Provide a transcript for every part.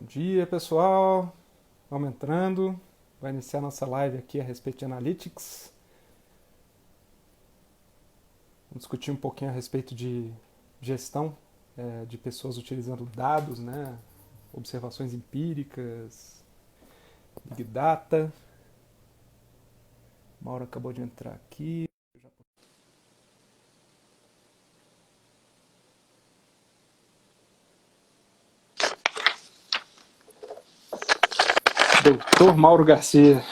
dia, pessoal. Vamos entrando. Vai iniciar nossa live aqui a respeito de Analytics. Vamos discutir um pouquinho a respeito de gestão de pessoas utilizando dados, né? Observações empíricas, Big Data. Mauro acabou de entrar aqui. Doutor Mauro Garcia.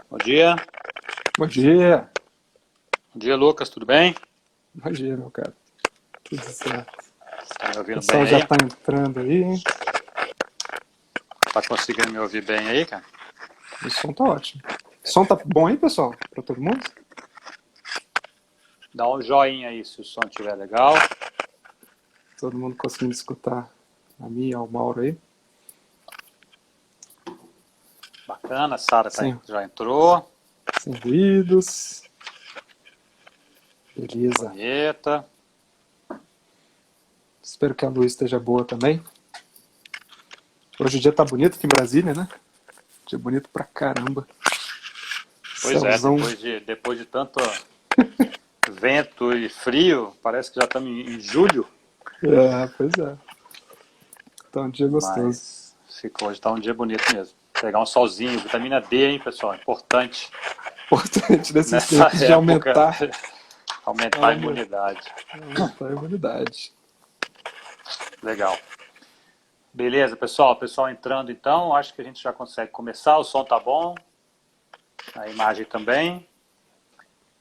Bom dia. Bom dia. Bom dia, Lucas. Tudo bem? Bom dia, meu cara. Tudo certo. Tá me O ouvindo pessoal bem já aí? está entrando aí. Tá conseguindo me ouvir bem aí, cara? O som tá ótimo. O som tá bom aí, pessoal? Para todo mundo? Dá um joinha aí se o som estiver legal. Todo mundo conseguindo escutar a mim e ao Mauro aí? Bacana, a Sara Sim. já entrou. Sem ruídos. Beleza. Bonita. Espero que a luz esteja boa também. Hoje o dia tá bonito aqui em Brasília, né? Dia bonito pra caramba. Pois é, Céuzão. depois de tanto vento e frio, parece que já estamos em julho, Pois é. Tá um dia gostoso. mas hoje tá um dia bonito mesmo. Pegar um solzinho, vitamina D, hein, pessoal? Importante Importante nesses nessa tempos de época. aumentar A imunidade. Aumentar a imunidade. Legal. Beleza, pessoal? Pessoal entrando então, acho que a gente já consegue começar. O som tá bom, a imagem também.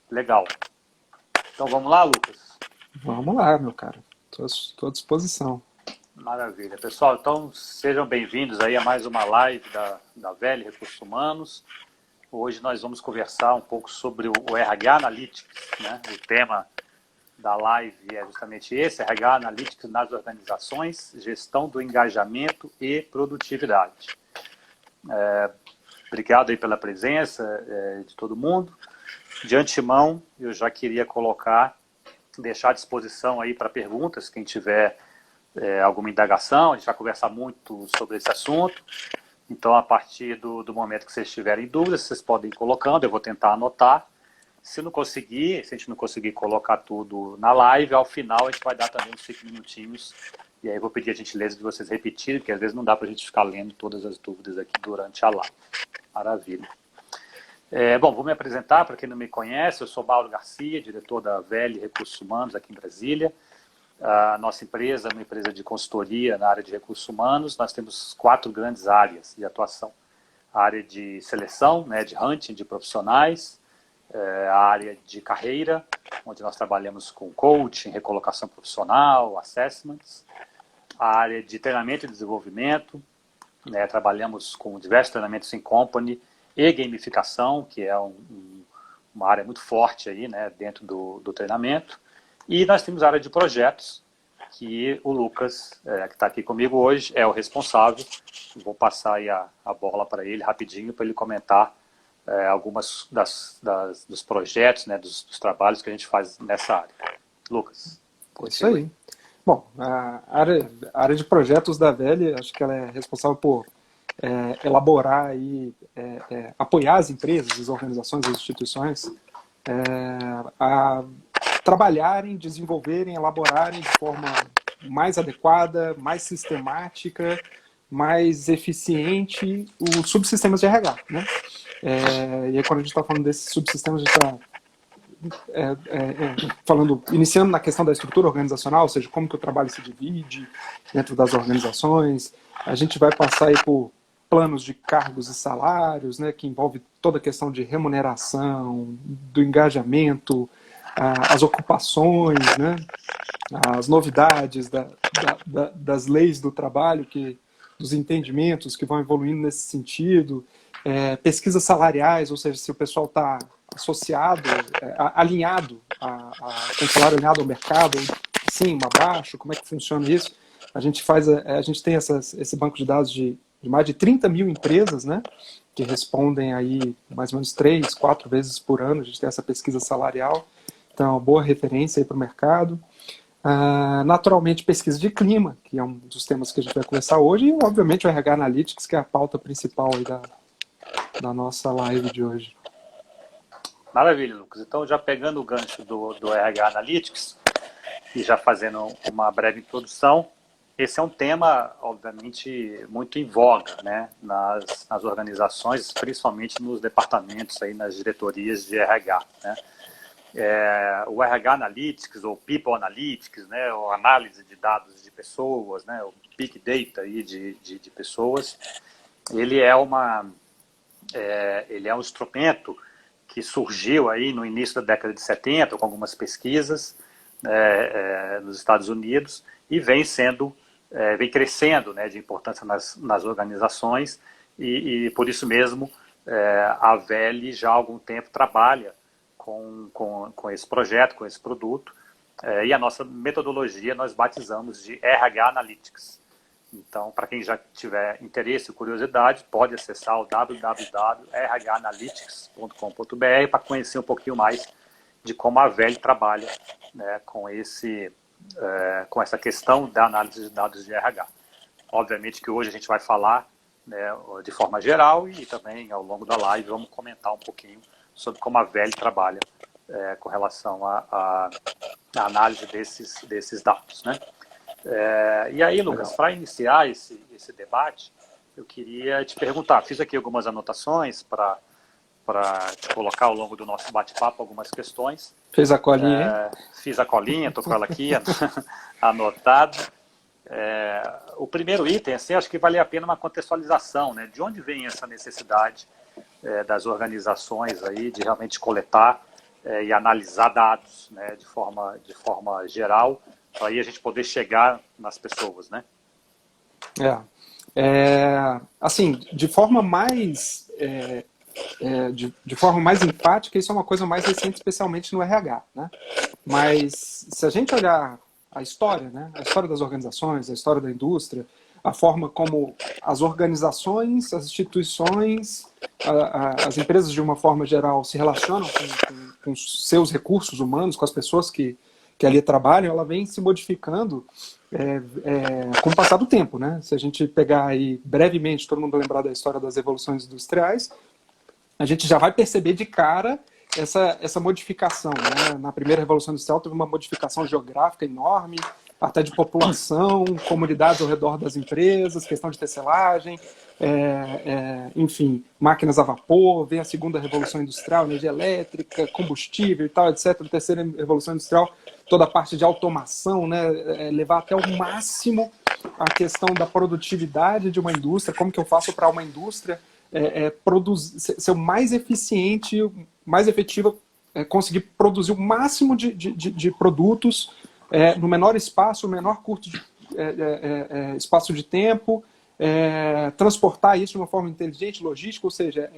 Legal. Então vamos lá, Lucas? Vamos lá, meu cara. Tô à disposição. Maravilha. Pessoal, então sejam bem-vindos aí a mais uma live da VEL Recursos Humanos. Hoje nós vamos conversar um pouco sobre o RH Analytics, né? O tema da live é justamente esse, RH Analytics nas organizações, gestão do engajamento e produtividade. Obrigado aí pela presença de todo mundo. De antemão, eu já queria deixar à disposição aí para perguntas, quem tiver alguma indagação, a gente vai conversar muito sobre esse assunto. Então, a partir do momento que vocês tiverem dúvidas, vocês podem ir colocando, eu vou tentar anotar. Se a gente não conseguir colocar tudo na live, ao final a gente vai dar também uns 5 minutinhos. E aí eu vou pedir a gentileza de vocês repetirem, porque às vezes não dá para a gente ficar lendo todas as dúvidas aqui durante a live. Maravilha. Bom, vou me apresentar para quem não me conhece. Eu sou Mauro Garcia, diretor da VEL Recursos Humanos aqui em Brasília. A nossa empresa é uma empresa de consultoria na área de recursos humanos. Nós temos 4 grandes áreas de atuação. A área de seleção, né, de hunting de profissionais, a área de carreira, onde nós trabalhamos com coaching, recolocação profissional, assessments, a área de treinamento e desenvolvimento, né, trabalhamos com diversos treinamentos em company e gamificação, que é uma área muito forte aí, né, dentro do treinamento, e nós temos a área de projetos, que o Lucas, que está aqui comigo hoje, é o responsável. Vou passar aí a bola para ele rapidinho, para ele comentar algumas dos projetos, né, dos trabalhos que a gente faz nessa área. Lucas, Isso aí. Bom, a área de projetos da VEL, acho que ela é responsável por elaborar e apoiar as empresas, as organizações, as instituições a trabalharem, desenvolverem, elaborarem de forma mais adequada, mais sistemática, mais eficiente os subsistemas de RH, né? E aí quando a gente está falando desses subsistemas, a gente está iniciando na questão da estrutura organizacional, ou seja, como que o trabalho se divide dentro das organizações. A gente vai passar aí por planos de cargos e salários, né, que envolve toda a questão de remuneração, do engajamento, as ocupações, né, as novidades das leis do trabalho, dos entendimentos que vão evoluindo nesse sentido, pesquisas salariais, ou seja, se o pessoal está associado, alinhado, com o salário alinhado ao mercado, cima, abaixo, como é que funciona isso? A gente tem esse banco de dados de mais de 30 mil empresas, né, que respondem aí mais ou menos 3, 4 vezes por ano, a gente tem essa pesquisa salarial. Então, boa referência para o mercado. Naturalmente, pesquisa de clima, que é um dos temas que a gente vai conversar hoje, e, obviamente, o RH Analytics, que é a pauta principal aí da nossa live de hoje. Maravilha, Lucas. Então, já pegando o gancho do RH Analytics e já fazendo uma breve introdução, esse é um tema, obviamente, muito em voga, né, nas organizações, principalmente nos departamentos, aí, nas diretorias de RH, né? O RH Analytics, ou People Analytics, né, ou análise de dados de pessoas, né, o Big Data aí de pessoas, ele é um instrumento que surgiu aí no início da década de 70, com algumas pesquisas nos Estados Unidos, e vem crescendo, né, de importância nas organizações, e por isso mesmo a VEL já há algum tempo trabalha com esse projeto, com esse produto, e a nossa metodologia nós batizamos de RH Analytics. Então, para quem já tiver interesse e curiosidade, pode acessar o www.rhanalytics.com.br para conhecer um pouquinho mais de como a VEL trabalha, né, com essa questão da análise de dados de RH. Obviamente que hoje a gente vai falar, né, de forma geral, e também ao longo da live vamos comentar um pouquinho sobre como a VEL trabalha com relação à análise desses dados, né? E aí, Lucas, para iniciar esse debate, eu queria te perguntar, fiz aqui algumas anotações para te colocar ao longo do nosso bate-papo algumas questões. Fez a colinha, hein? Fiz a colinha, estou com ela aqui anotada. O primeiro item, assim, acho que vale a pena uma contextualização, né? De onde vem essa necessidade das organizações aí de realmente coletar e analisar dados, né, de forma geral, para aí a gente poder chegar nas pessoas, né? Assim, de forma mais enfática, isso é uma coisa mais recente, especialmente no RH, né? Mas se a gente olhar a história, né, a história das organizações, a história da indústria, a forma como as organizações, as instituições, as empresas de uma forma geral se relacionam com seus recursos humanos, com as pessoas que ali trabalham, ela vem se modificando com o passar do tempo, né? Se a gente pegar aí brevemente, todo mundo lembrar da história das revoluções industriais, a gente já vai perceber de cara essa modificação, né? Na primeira Revolução Industrial teve uma modificação geográfica enorme, até de população, comunidades ao redor das empresas, questão de tecelagem, enfim, máquinas a vapor, vem a segunda Revolução Industrial, energia elétrica, combustível e tal, etc. A terceira Revolução Industrial, toda a parte de automação, né? Levar até o máximo a questão da produtividade de uma indústria, como que eu faço para uma indústria ser o mais eficiente, mais efetiva, conseguir produzir o máximo de produtos no menor espaço, no menor curto espaço de tempo, transportar isso de uma forma inteligente, logística, ou seja,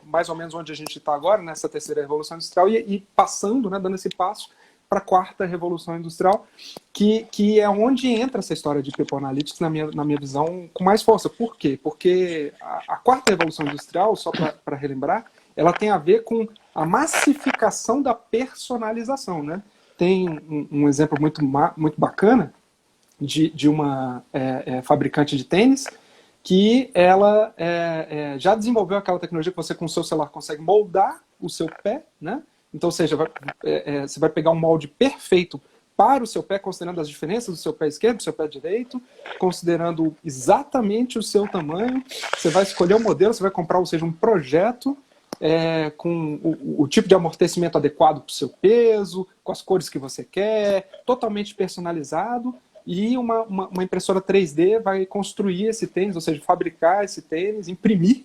mais ou menos onde a gente está agora, nessa terceira Revolução Industrial, e passando, né, dando esse passo para a quarta Revolução Industrial, que é onde entra essa história de People Analytics, na minha visão, com mais força. Por quê? Porque a quarta Revolução Industrial, só para relembrar, ela tem a ver com a massificação da personalização, né? Tem um exemplo muito bacana de uma fabricante de tênis, que ela já desenvolveu aquela tecnologia que você com o seu celular consegue moldar o seu pé, né? Então, ou seja, você vai pegar um molde perfeito para o seu pé, considerando as diferenças do seu pé esquerdo, do seu pé direito, considerando exatamente o seu tamanho. Você vai escolher o modelo, você vai comprar, ou seja, um projeto com o tipo de amortecimento adequado para o seu peso, com as cores que você quer, totalmente personalizado. E uma impressora 3D vai construir esse tênis, ou seja, fabricar esse tênis, imprimir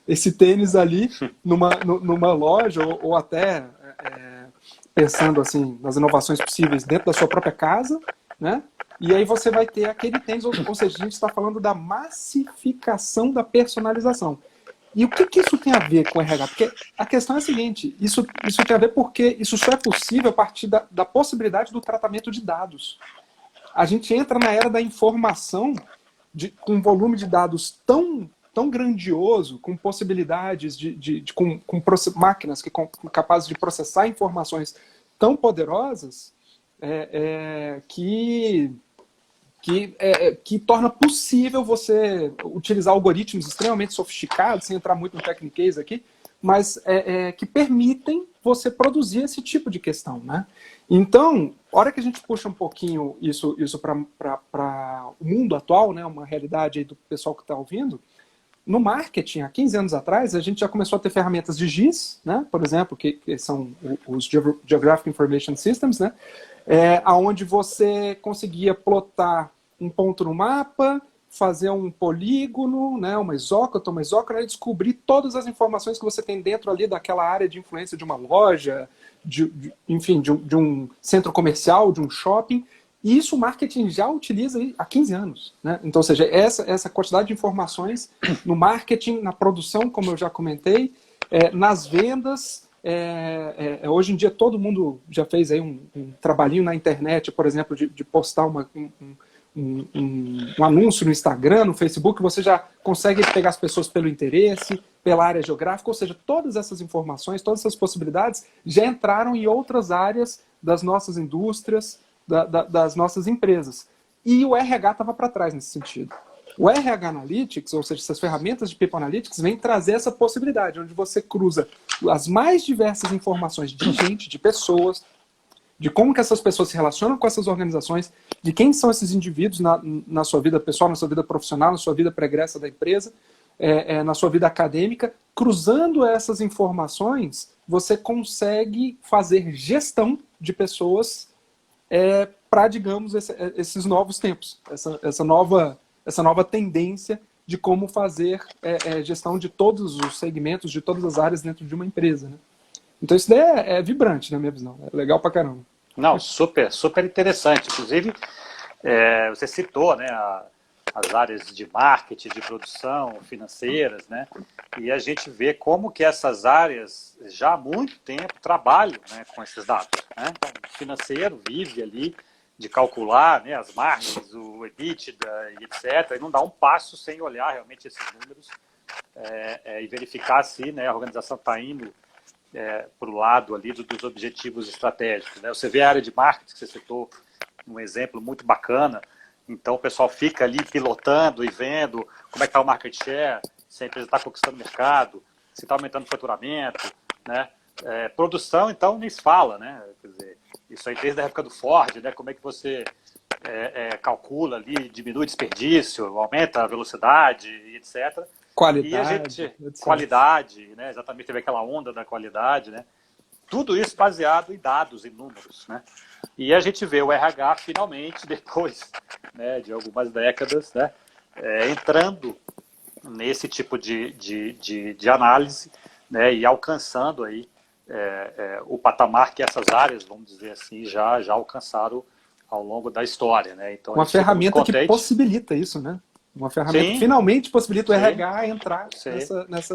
esse tênis ali numa loja, ou até pensando assim nas inovações possíveis dentro da sua própria casa, né? E aí você vai ter aquele tênis, ou seja, a gente está falando da massificação da personalização. E o que isso tem a ver com o RH? Porque a questão é a seguinte, isso tem a ver porque isso só é possível a partir da possibilidade do tratamento de dados. A gente entra na era da informação com um volume de dados tão grandioso, com possibilidades com máquinas capazes de processar informações tão poderosas que torna possível você utilizar algoritmos extremamente sofisticados, sem entrar muito no techniquez aqui, mas que permitem você produzir esse tipo de questão, né? Então, a hora que a gente puxa um pouquinho isso para o mundo atual, né, uma realidade aí do pessoal que está ouvindo, no marketing, há 15 anos atrás, a gente já começou a ter ferramentas de GIS, né, por exemplo, que são os Geographic Information Systems, né, onde você conseguia plotar um ponto no mapa, fazer um polígono, né, uma isóclota, e descobrir todas as informações que você tem dentro ali daquela área de influência de uma loja, enfim, de um centro comercial, de um shopping. E isso o marketing já utiliza há 15 anos. Né? Então, ou seja, essa quantidade de informações no marketing, na produção, como eu já comentei, nas vendas. Hoje em dia todo mundo já fez aí um trabalhinho na internet, por exemplo, de postar um anúncio no Instagram, no Facebook, você já consegue pegar as pessoas pelo interesse, pela área geográfica, ou seja, todas essas informações, todas essas possibilidades já entraram em outras áreas das nossas indústrias, das nossas empresas. E o RH estava para trás nesse sentido. O RH Analytics, ou seja, essas ferramentas de People Analytics, vem trazer essa possibilidade, onde você cruza as mais diversas informações de gente, de pessoas, de como que essas pessoas se relacionam com essas organizações, de quem são esses indivíduos na sua vida pessoal, na sua vida profissional, na sua vida pregressa da empresa, na sua vida acadêmica. Cruzando essas informações, você consegue fazer gestão de pessoas para, digamos, esses novos tempos, essa nova tendência de como fazer gestão de todos os segmentos, de todas as áreas dentro de uma empresa, né? Então isso daí é vibrante, na minha visão. É legal pra caramba. Não, super, super interessante. Inclusive, você citou, né, as áreas de marketing, de produção, financeiras, né? E a gente vê como que essas áreas já há muito tempo trabalham, né, com esses dados, né? Então, o financeiro vive ali de calcular, né, as margens, o EBITDA e etc. E não dá um passo sem olhar realmente esses números e verificar se, né, a organização está indo para o lado ali dos objetivos estratégicos, né? Você vê a área de marketing que você citou, um exemplo muito bacana. Então o pessoal fica ali pilotando e vendo como é que está o market share, se a empresa está conquistando mercado, se está aumentando o faturamento, né? Produção, então, nem se fala, né? Quer dizer, isso aí desde a época do Ford, né? Como é que você calcula ali, diminui o desperdício, aumenta a velocidade, etc. Qualidade. E a gente, qualidade, né? Exatamente, teve aquela onda da qualidade, né? Tudo isso baseado em dados, em números, né? E a gente vê o RH finalmente, depois, né, de algumas décadas, né, entrando nesse tipo de análise, né, e alcançando aí o patamar que essas áreas, vamos dizer assim, já alcançaram ao longo da história, né? Então, uma ferramenta que possibilita isso, né? Uma ferramenta que finalmente possibilita o RH entrar nessa.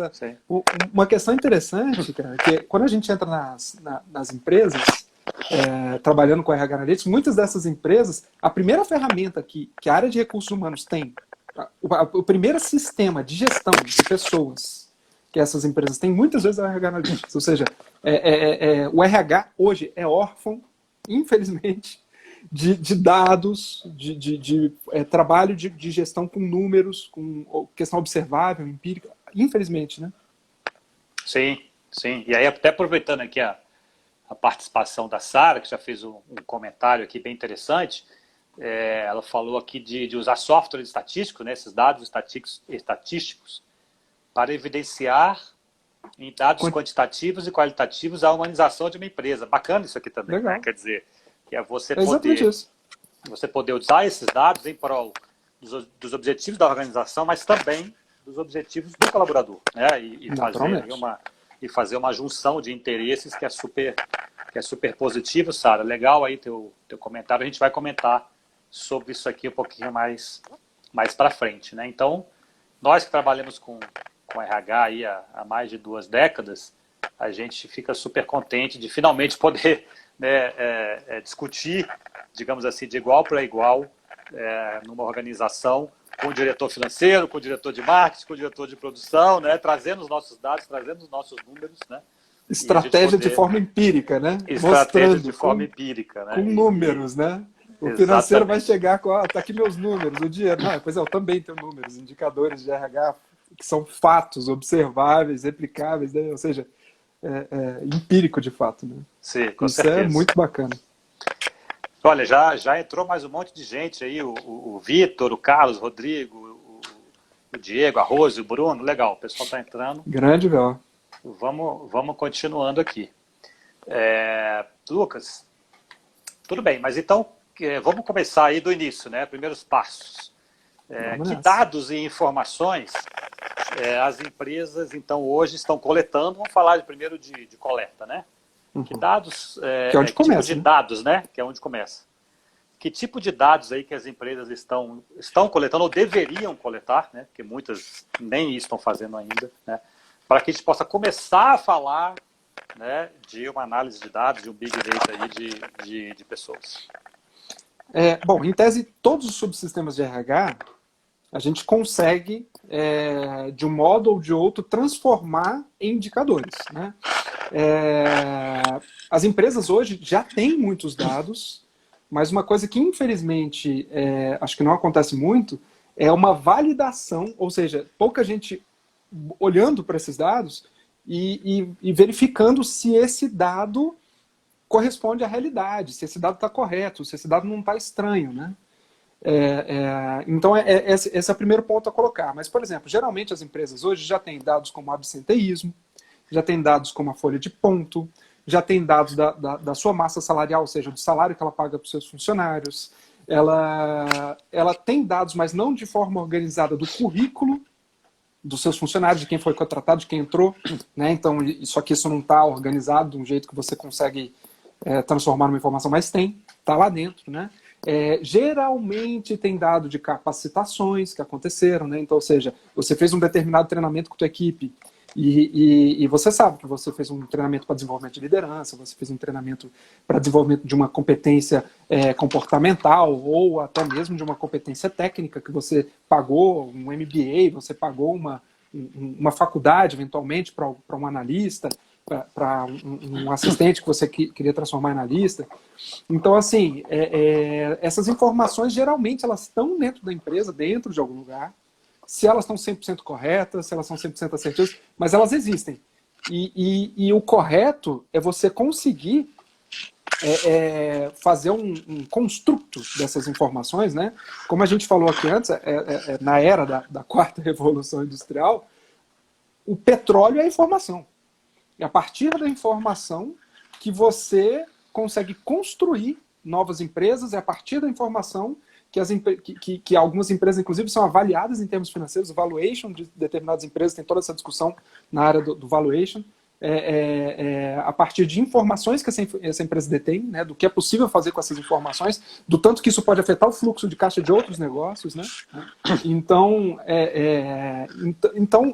Uma questão interessante, cara, que quando a gente entra nas empresas, trabalhando com RH Analytics, muitas dessas empresas, a primeira ferramenta que a área de recursos humanos tem, o primeiro sistema de gestão de pessoas que essas empresas têm, muitas vezes é o RH Analytics. Ou seja, o RH hoje é órfão, infelizmente, de dados, de trabalho de gestão com números, com questão observável, empírica, infelizmente, né? Sim, sim. E aí, até aproveitando aqui a participação da Sara, que já fez um comentário aqui bem interessante, ela falou aqui de usar software estatístico, né, esses dados estatísticos, para evidenciar em dados quantitativos e qualitativos a humanização de uma empresa. Bacana isso aqui também, né? Quer dizer, que é você poder usar esses dados em prol dos objetivos da organização, mas também dos objetivos do colaborador, né? E fazer uma junção de interesses que é super positivo, Sara. Legal aí teu comentário. A gente vai comentar sobre isso aqui um pouquinho mais para frente, né? Então, nós que trabalhamos com RH aí há mais de 2 décadas, a gente fica super contente de finalmente poder, né, discutir, digamos assim, de igual para igual, numa organização, com o diretor financeiro, com o diretor de marketing, com o diretor de produção, né, trazendo os nossos dados, trazendo os nossos números, né, Estratégia de forma empírica, né? Estratégia Mostrando de forma empírica, né? Com números, né? O financeiro vai chegar com, tá aqui meus números, o dinheiro. Não, pois é, eu também tenho números, indicadores de RH que são fatos observáveis, replicáveis, né? Ou seja, empírico de fato, né? Sim, com Isso certeza. É muito bacana. Olha, já entrou mais um monte de gente aí, o Vitor, o Carlos, o Rodrigo, o Diego, a Rose, o Bruno, legal, o pessoal está entrando. Grande, velho. Vamos continuando aqui. Lucas, tudo bem, mas então vamos começar aí do início, né? Primeiros passos. Que dados e informações as empresas, então, hoje estão coletando? Vamos falar primeiro de coleta, né? Uhum. Que dados, que é onde começa, tipo de dados, né? Que é onde começa. Que tipo de dados aí que as empresas estão coletando ou deveriam coletar, né? Porque muitas nem isso estão fazendo ainda, né? Para que a gente possa começar a falar, né, de uma análise de dados, de um big data aí de pessoas. Bom, em tese, todos os subsistemas de RH, a gente consegue, de um modo ou de outro, transformar em indicadores, né? As empresas hoje já têm muitos dados, mas uma coisa que, infelizmente, acho que não acontece muito, é uma validação, ou seja, pouca gente olhando para esses dados e verificando se esse dado corresponde à realidade, se esse dado está correto, se esse dado não está estranho, né? Então, esse é o primeiro ponto a colocar. Mas, por exemplo, geralmente as empresas hoje já têm dados como absenteísmo, já tem dados como a folha de ponto, já tem dados da sua massa salarial, ou seja, do salário que ela paga para os seus funcionários. Ela tem dados, mas não de forma organizada, do currículo dos seus funcionários, de quem foi contratado, de quem entrou, né? Então, só que isso não está organizado de um jeito que você consegue transformar numa informação, mas está lá dentro, né? Geralmente tem dado de capacitações que aconteceram, né? Então, ou seja, você fez um determinado treinamento com a tua equipe e você sabe que você fez um treinamento para desenvolvimento de liderança, você fez um treinamento para desenvolvimento de uma competência comportamental ou até mesmo de uma competência técnica que você pagou um MBA, você pagou uma faculdade eventualmente para um analista, para um assistente que você queria transformar em analista. Então, assim, essas informações geralmente elas estão dentro da empresa, dentro de algum lugar. Se elas estão 100% corretas, se elas são 100% assertivas, mas elas existem. E o correto é você conseguir fazer um construto dessas informações, né? Como a gente falou aqui antes, na era da quarta revolução industrial, o petróleo é a informação. É a partir da informação que você consegue construir novas empresas, é a partir da informação que algumas empresas, inclusive, são avaliadas em termos financeiros. O valuation de determinadas empresas, tem toda essa discussão na área do valuation, a partir de informações que essa empresa detém, né, do que é possível fazer com essas informações, do tanto que isso pode afetar o fluxo de caixa de outros negócios, né? Então,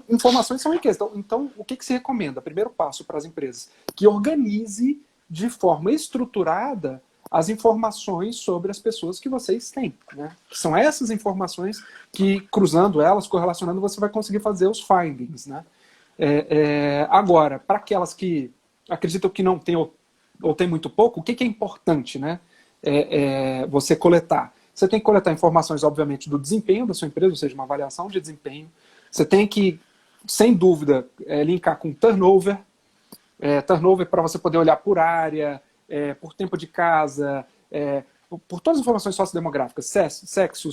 informações são riquezas. Então, o que se recomenda? Primeiro passo para as empresas, que organize de forma estruturada as informações sobre as pessoas que vocês têm, né? São essas informações que, cruzando elas, correlacionando, você vai conseguir fazer os findings, né? Agora, para aquelas que acreditam que não tem ou tem muito pouco, o que é importante, né? Você coletar. Você tem que coletar informações, obviamente, do desempenho da sua empresa, ou seja, uma avaliação de desempenho. Você tem que, sem dúvida, linkar com turnover. Turnover para você poder olhar por área, por tempo de casa, por todas as informações sociodemográficas, sexo,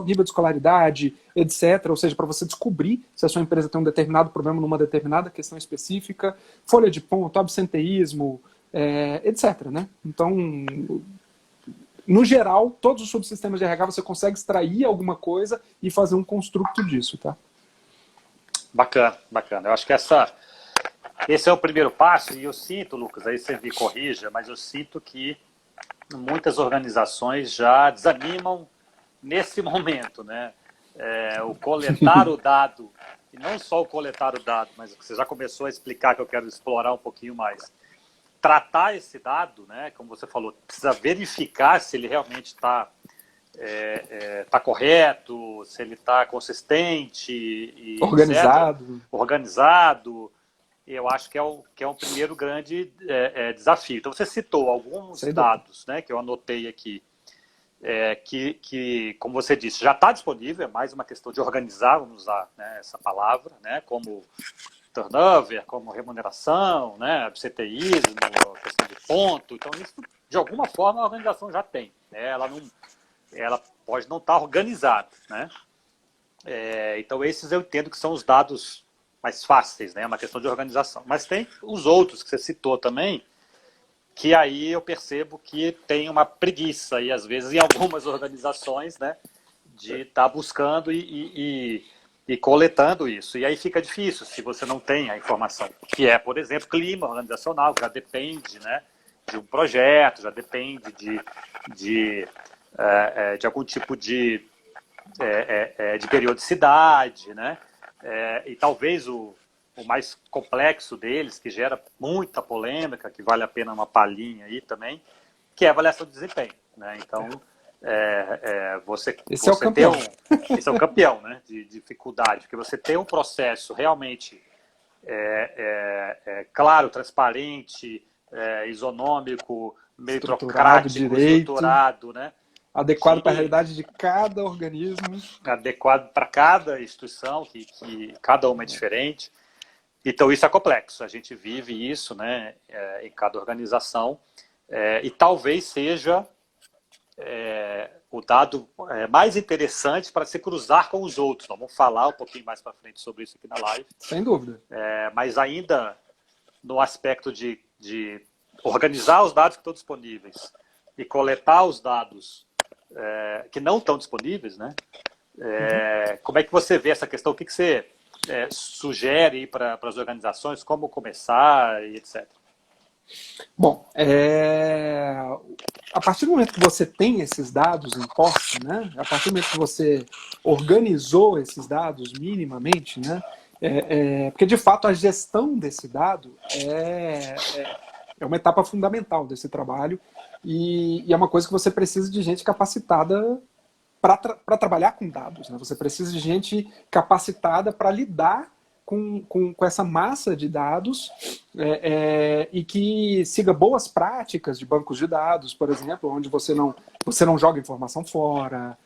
nível de escolaridade, etc. Ou seja, para você descobrir se a sua empresa tem um determinado problema numa determinada questão específica, folha de ponto, absenteísmo, etc. Né? Então, no geral, todos os subsistemas de RH você consegue extrair alguma coisa e fazer um construto disso. Tá? Bacana, bacana. Eu acho que esse é o primeiro passo, e eu sinto, Lucas, aí você me corrija, mas eu sinto que muitas organizações já desanimam nesse momento, né? O coletar o dado, e não só o coletar o dado, mas você já começou a explicar, que eu quero explorar um pouquinho mais. Tratar esse dado, né? Como você falou, precisa verificar se ele realmente está correto, se ele está consistente, e organizado. Organizado. eu acho que é o primeiro grande desafio. Então, você citou alguns Sem dúvida. dados, né, que eu anotei aqui, que, como você disse, já está disponível, é mais uma questão de organizar, vamos usar, né, essa palavra, né, como turnover, como remuneração, né, absenteísmo, questão de ponto. Então, isso, de alguma forma, a organização já tem. Né, ela pode não estar organizada. Né? Então, esses eu entendo que são os dados mais fáceis, né, é uma questão de organização. Mas tem os outros que você citou também, que aí eu percebo que tem uma preguiça, e às vezes em algumas organizações, né, de estar buscando e coletando isso. E aí fica difícil se você não tem a informação, que é, por exemplo, clima organizacional, já depende, né, de um projeto, já depende de algum tipo de periodicidade, né, e talvez o mais complexo deles, que gera muita polêmica, que vale a pena uma palhinha aí também, que é a avaliação de desempenho. Né? Então, Esse é o campeão. Esse é o campeão, né, de dificuldade, porque você tem um processo realmente claro, transparente, isonômico, meritocrático, estruturado, né? Adequado para a realidade de cada organismo. Adequado para cada instituição, que cada uma é diferente. Então, isso é complexo. A gente vive isso, né, em cada organização. E talvez seja o dado mais interessante para se cruzar com os outros. Nós vamos falar um pouquinho mais para frente sobre isso aqui na live. Sem dúvida. Mas ainda no aspecto de organizar os dados que estão disponíveis e coletar os dados que não estão disponíveis, né? Como é que você vê essa questão? O que você sugere para as organizações? Como começar e etc.? Bom, a partir do momento que você tem esses dados em posse, né? A partir do momento que você organizou esses dados minimamente, né? Porque de fato a gestão desse dado é uma etapa fundamental desse trabalho e é uma coisa que você precisa de gente capacitada para trabalhar com dados. Né? Você precisa de gente capacitada para lidar com essa massa de dados e que siga boas práticas de bancos de dados, por exemplo, onde você não joga informação fora,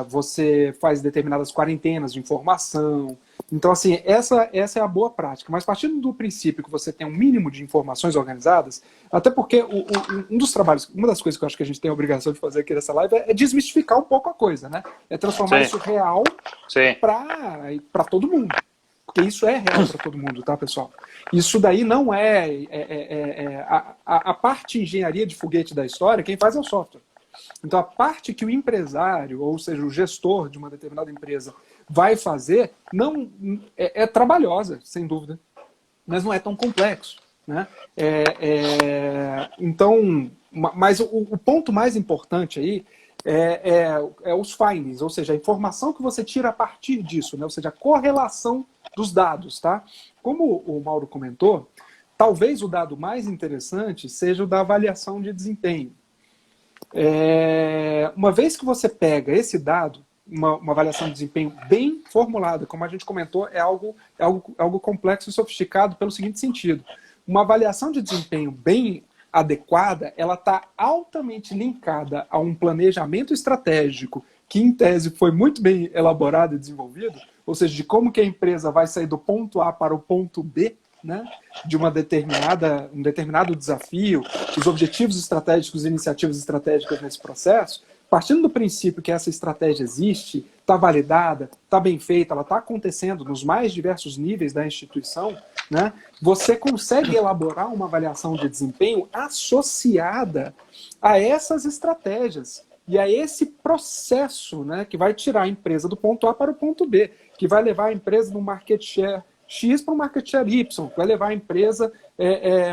você faz determinadas quarentenas de informação. Então, assim, essa é a boa prática. Mas partindo do princípio que você tem um mínimo de informações organizadas, até porque um dos trabalhos, uma das coisas que eu acho que a gente tem a obrigação de fazer aqui nessa live é desmistificar um pouco a coisa, né? É transformar isso real para todo mundo. Porque isso é real para todo mundo, tá, pessoal? Isso daí não a parte engenharia de foguete da história, quem faz é o software. Então, a parte que o empresário, ou seja, o gestor de uma determinada empresa, vai fazer, não é trabalhosa, sem dúvida, mas não é tão complexo. Né? Então, mas o ponto mais importante aí é os findings, ou seja, a informação que você tira a partir disso, né? Ou seja, a correlação dos dados. Tá? Como o Mauro comentou, talvez o dado mais interessante seja o da avaliação de desempenho. Uma vez que você pega esse dado, uma avaliação de desempenho bem formulada, como a gente comentou, é algo complexo e sofisticado pelo seguinte sentido. Uma avaliação de desempenho bem adequada, ela está altamente linkada a um planejamento estratégico que, em tese, foi muito bem elaborado e desenvolvido, ou seja, de como que a empresa vai sair do ponto A para o ponto B, né, de um determinado desafio, os objetivos estratégicos e iniciativas estratégicas nesse processo, partindo do princípio que essa estratégia existe, está validada, está bem feita, ela está acontecendo nos mais diversos níveis da instituição, né, você consegue elaborar uma avaliação de desempenho associada a essas estratégias e a esse processo, né, que vai tirar a empresa do ponto A para o ponto B, que vai levar a empresa no market share X para um market share Y, vai levar a empresa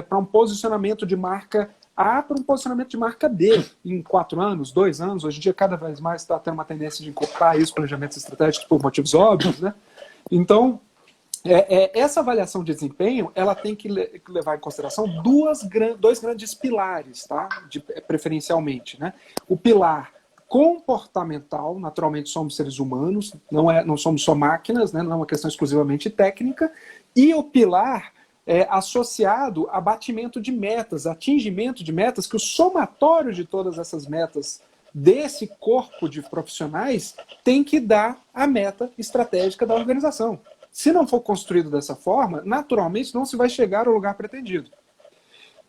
para um posicionamento de marca A para um posicionamento de marca B em 4 anos, 2 anos. Hoje em dia, cada vez mais está tendo uma tendência de incorporar isso, planejamentos estratégicos por motivos óbvios. Né? Então, essa avaliação de desempenho ela tem que levar em consideração dois grandes pilares, tá? Preferencialmente. Né? O pilar comportamental, naturalmente somos seres humanos, não somos só máquinas, né? Não é uma questão exclusivamente técnica, e o pilar associado a batimento de metas, atingimento de metas, que o somatório de todas essas metas desse corpo de profissionais tem que dar a meta estratégica da organização. Se não for construído dessa forma, naturalmente não se vai chegar ao lugar pretendido.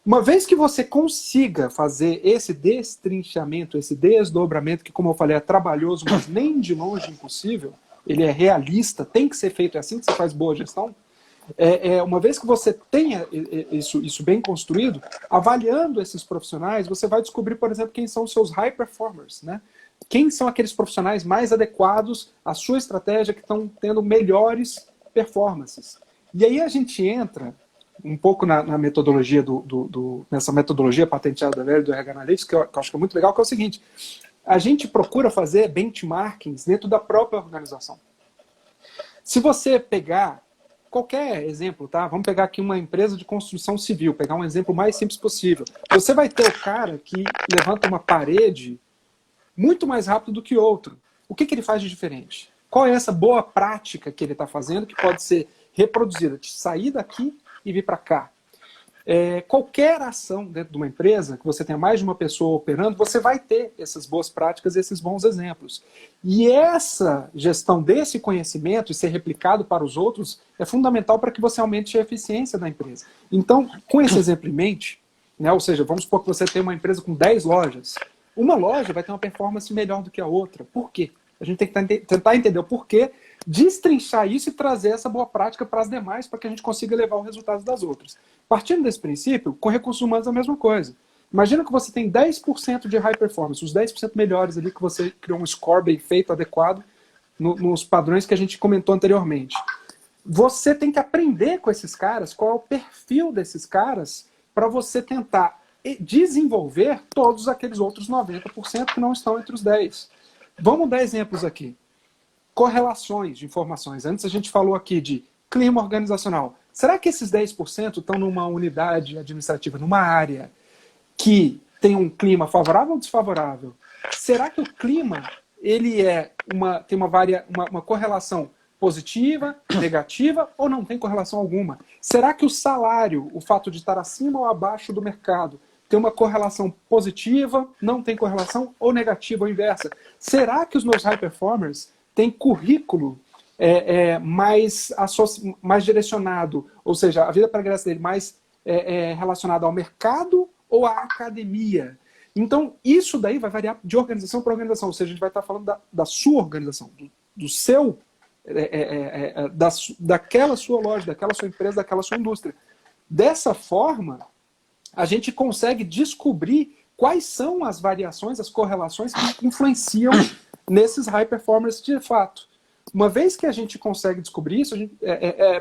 Uma vez que você consiga fazer esse destrinchamento, esse desdobramento, que, como eu falei, é trabalhoso, mas nem de longe impossível, ele é realista, tem que ser feito, é assim que você faz boa gestão. Uma vez que você tenha isso bem construído, avaliando esses profissionais, você vai descobrir, por exemplo, quem são os seus high performers, né? Quem são aqueles profissionais mais adequados à sua estratégia, que estão tendo melhores performances. E aí a gente entra um pouco na metodologia nessa metodologia patenteada velha do RH Analytics, que eu acho que é muito legal, que é o seguinte: a gente procura fazer benchmarkings dentro da própria organização. Se você pegar qualquer exemplo, tá? Vamos pegar aqui uma empresa de construção civil, pegar um exemplo mais simples possível. Você vai ter o cara que levanta uma parede muito mais rápido do que outro. O que ele faz de diferente? Qual é essa boa prática que ele está fazendo que pode ser reproduzida, de sair daqui e vir para cá? Qualquer ação dentro de uma empresa, que você tenha mais de uma pessoa operando, você vai ter essas boas práticas, esses bons exemplos. E essa gestão desse conhecimento e ser replicado para os outros é fundamental para que você aumente a eficiência da empresa. Então, com esse exemplo em mente, né, ou seja, vamos supor que você tem uma empresa com 10 lojas. Uma loja vai ter uma performance melhor do que a outra. Por quê? A gente tem que tentar entender o porquê, destrinchar isso e trazer essa boa prática para as demais, para que a gente consiga levar o resultado das outras. Partindo desse princípio, com recursos humanos é a mesma coisa. Imagina que você tem 10% de high performance, os 10% melhores ali, que você criou um score bem feito, adequado, nos padrões que a gente comentou anteriormente. Você tem que aprender com esses caras, qual é o perfil desses caras, para você tentar desenvolver todos aqueles outros 90% que não estão entre os 10%. Vamos dar exemplos aqui. Correlações de informações. Antes a gente falou aqui de clima organizacional. Será que esses 10% estão numa unidade administrativa, numa área que tem um clima favorável ou desfavorável? Será que o clima ele tem uma correlação positiva, negativa, ou não tem correlação alguma? Será que o salário, o fato de estar acima ou abaixo do mercado, tem uma correlação positiva, não tem correlação, ou negativa, ou inversa? Será que os meus high performers têm currículo mais direcionado, ou seja, a vida pregressa dele mais relacionada ao mercado ou à academia? Então, isso daí vai variar de organização para organização, ou seja, a gente vai estar falando da sua organização, do seu, daquela sua loja, daquela sua empresa, daquela sua indústria. Dessa forma, a gente consegue descobrir quais são as variações, as correlações que influenciam nesses high performers de fato. Uma vez que a gente consegue descobrir isso,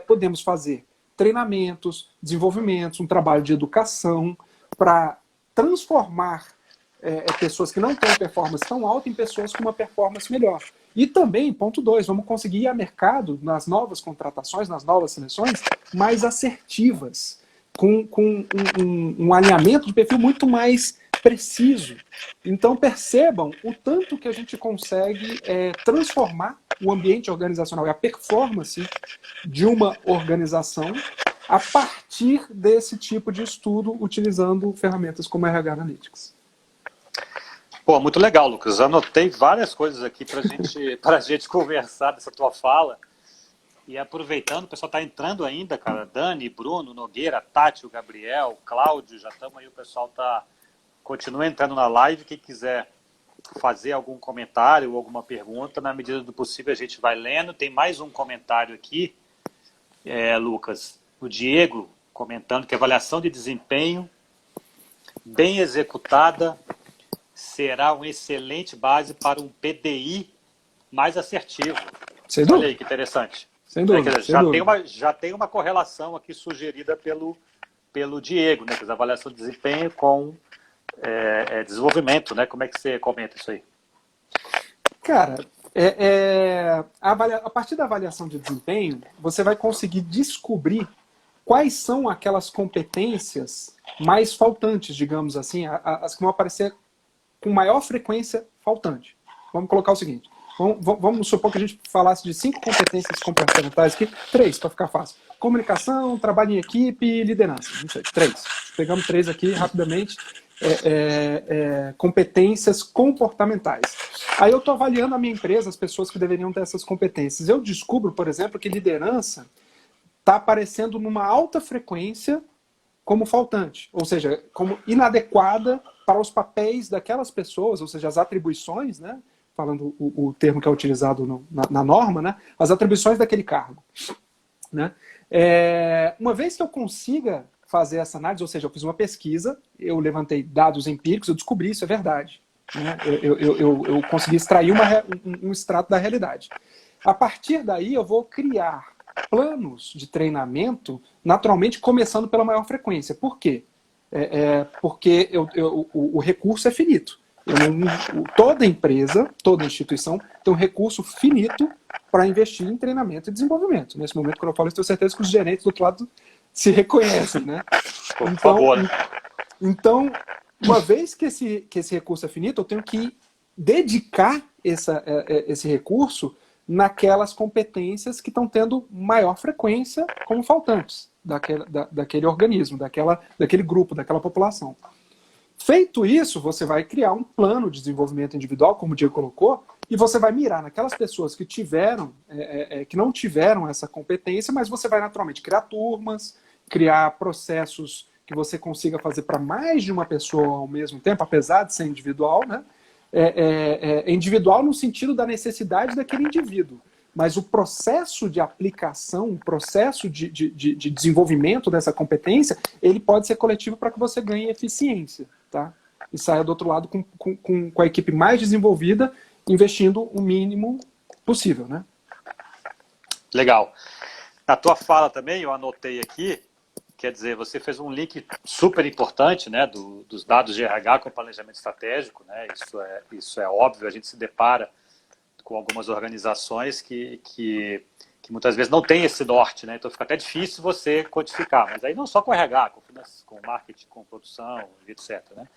podemos fazer treinamentos, desenvolvimentos, um trabalho de educação para transformar pessoas que não têm performance tão alta em pessoas com uma performance melhor. E também, ponto 2, vamos conseguir ir a mercado, nas novas contratações, nas novas seleções, mais assertivas, com um alinhamento de perfil muito mais preciso. Então percebam o tanto que a gente consegue transformar o ambiente organizacional e a performance de uma organização a partir desse tipo de estudo, utilizando ferramentas como RH Analytics. Pô, muito legal, Lucas. Anotei várias coisas aqui para a gente conversar dessa tua fala. E aproveitando, o pessoal está entrando ainda, cara. Dani, Bruno, Nogueira, Tati, o Gabriel, Cláudio, já estamos aí, o pessoal continua entrando na live. Quem quiser fazer algum comentário ou alguma pergunta, na medida do possível a gente vai lendo. Tem mais um comentário aqui, Lucas. O Diego comentando que a avaliação de desempenho bem executada será uma excelente base para um PDI mais assertivo. Sem dúvida. Olha aí que interessante. Sem dúvida. Já tem uma correlação aqui sugerida pelo Diego, né? A avaliação de desempenho com desenvolvimento, né? Como é que você comenta isso aí? Cara, a partir da avaliação de desempenho, você vai conseguir descobrir quais são aquelas competências mais faltantes, digamos assim, as que vão aparecer com maior frequência faltante. Vamos colocar o seguinte: Vamos supor que a gente falasse de 5 competências comportamentais aqui, 3 para ficar fácil. Comunicação, trabalho em equipe e liderança. Não sei, 3. Pegamos 3 aqui rapidamente. Competências comportamentais. Aí eu estou avaliando a minha empresa, as pessoas que deveriam ter essas competências. Eu descubro, por exemplo, que liderança está aparecendo numa alta frequência como faltante, ou seja, como inadequada para os papéis daquelas pessoas, ou seja, as atribuições, né? Falando o termo que é utilizado na norma, né? As atribuições daquele cargo. Né? Uma vez que eu consiga fazer essa análise, ou seja, eu fiz uma pesquisa, eu levantei dados empíricos, eu descobri isso é verdade. Né? Eu consegui extrair um extrato da realidade. A partir daí, eu vou criar planos de treinamento, naturalmente começando pela maior frequência. Por quê? Porque o recurso é finito. Toda empresa, toda instituição tem um recurso finito para investir em treinamento e desenvolvimento. Nesse momento, quando eu falo isso, tenho certeza que os gerentes do outro lado se reconhecem. Né? Por favor. Então, uma vez que esse recurso é finito, eu tenho que dedicar esse recurso naquelas competências que estão tendo maior frequência como faltantes daquele organismo, daquele grupo, daquela população. Feito isso, você vai criar um plano de desenvolvimento individual, como o Diego colocou, e você vai mirar naquelas pessoas que não tiveram essa competência, mas você vai naturalmente criar turmas, criar processos que você consiga fazer para mais de uma pessoa ao mesmo tempo, apesar de ser individual, né? Individual no sentido da necessidade daquele indivíduo. Mas o processo de aplicação, o processo de desenvolvimento dessa competência, ele pode ser coletivo para que você ganhe eficiência. Tá? E saia do outro lado com a equipe mais desenvolvida, investindo o mínimo possível. Né? Legal. Na tua fala também, eu anotei aqui, quer dizer, você fez um link super importante, né, dos dados de RH com o planejamento estratégico. Né? Isso é óbvio, a gente se depara com algumas organizações que muitas vezes não tem esse norte, né? Então fica até difícil você quantificar, mas aí não só com RH, com marketing, com produção, etc. Né?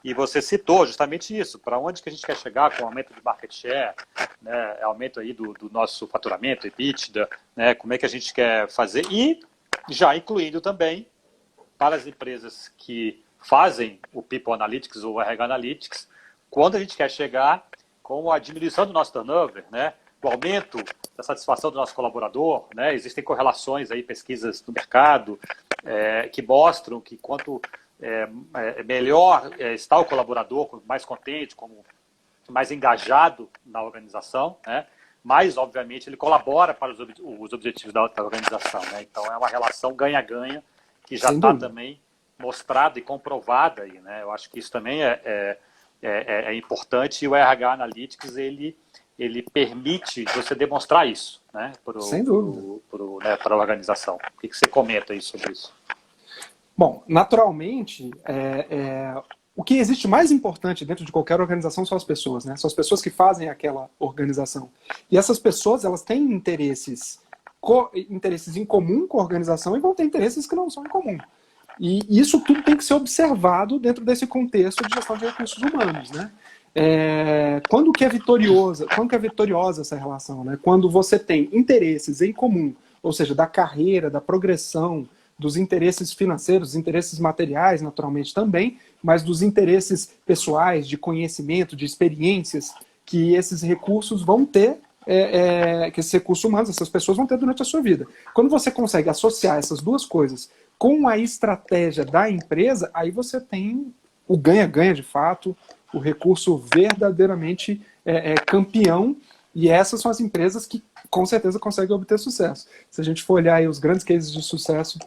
E você citou justamente isso, para onde que a gente quer chegar com o aumento de market share, né? Aumento aí do nosso faturamento, EBITDA, né? Como é que a gente quer fazer, e já incluindo também para as empresas que fazem o People Analytics ou o RH Analytics, quando a gente quer chegar com a diminuição do nosso turnover, né? O aumento da satisfação do nosso colaborador, né? Existem correlações aí, pesquisas no mercado que mostram que quanto melhor está o colaborador, mais contente, mais engajado na organização, né? Mais, obviamente, ele colabora para os objetivos da organização. Né? Então, é uma relação ganha-ganha que já está também mostrada e comprovada aí. Né? Eu acho que isso também é importante, e o RH Analytics ele permite você demonstrar isso, né, sem dúvida, para a organização. O que você comenta aí sobre isso? Bom, naturalmente, o que existe mais importante dentro de qualquer organização são as pessoas, né? São as pessoas que fazem aquela organização. E essas pessoas, elas têm interesses em comum com a organização e vão ter interesses que não são em comum. E isso tudo tem que ser observado dentro desse contexto de gestão de recursos humanos, né? Quando que é vitoriosa essa relação, né? Quando você tem interesses em comum, ou seja, da carreira, da progressão, dos interesses financeiros, dos interesses materiais, naturalmente também, mas dos interesses pessoais, de conhecimento, de experiências que esses recursos vão ter, que esses recursos humanos, essas pessoas vão ter durante a sua vida. Quando você consegue associar essas duas coisas com a estratégia da empresa, aí você tem o ganha-ganha de fato, o recurso verdadeiramente campeão, e essas são as empresas que com certeza conseguem obter sucesso. Se a gente for olhar aí os grandes cases de sucesso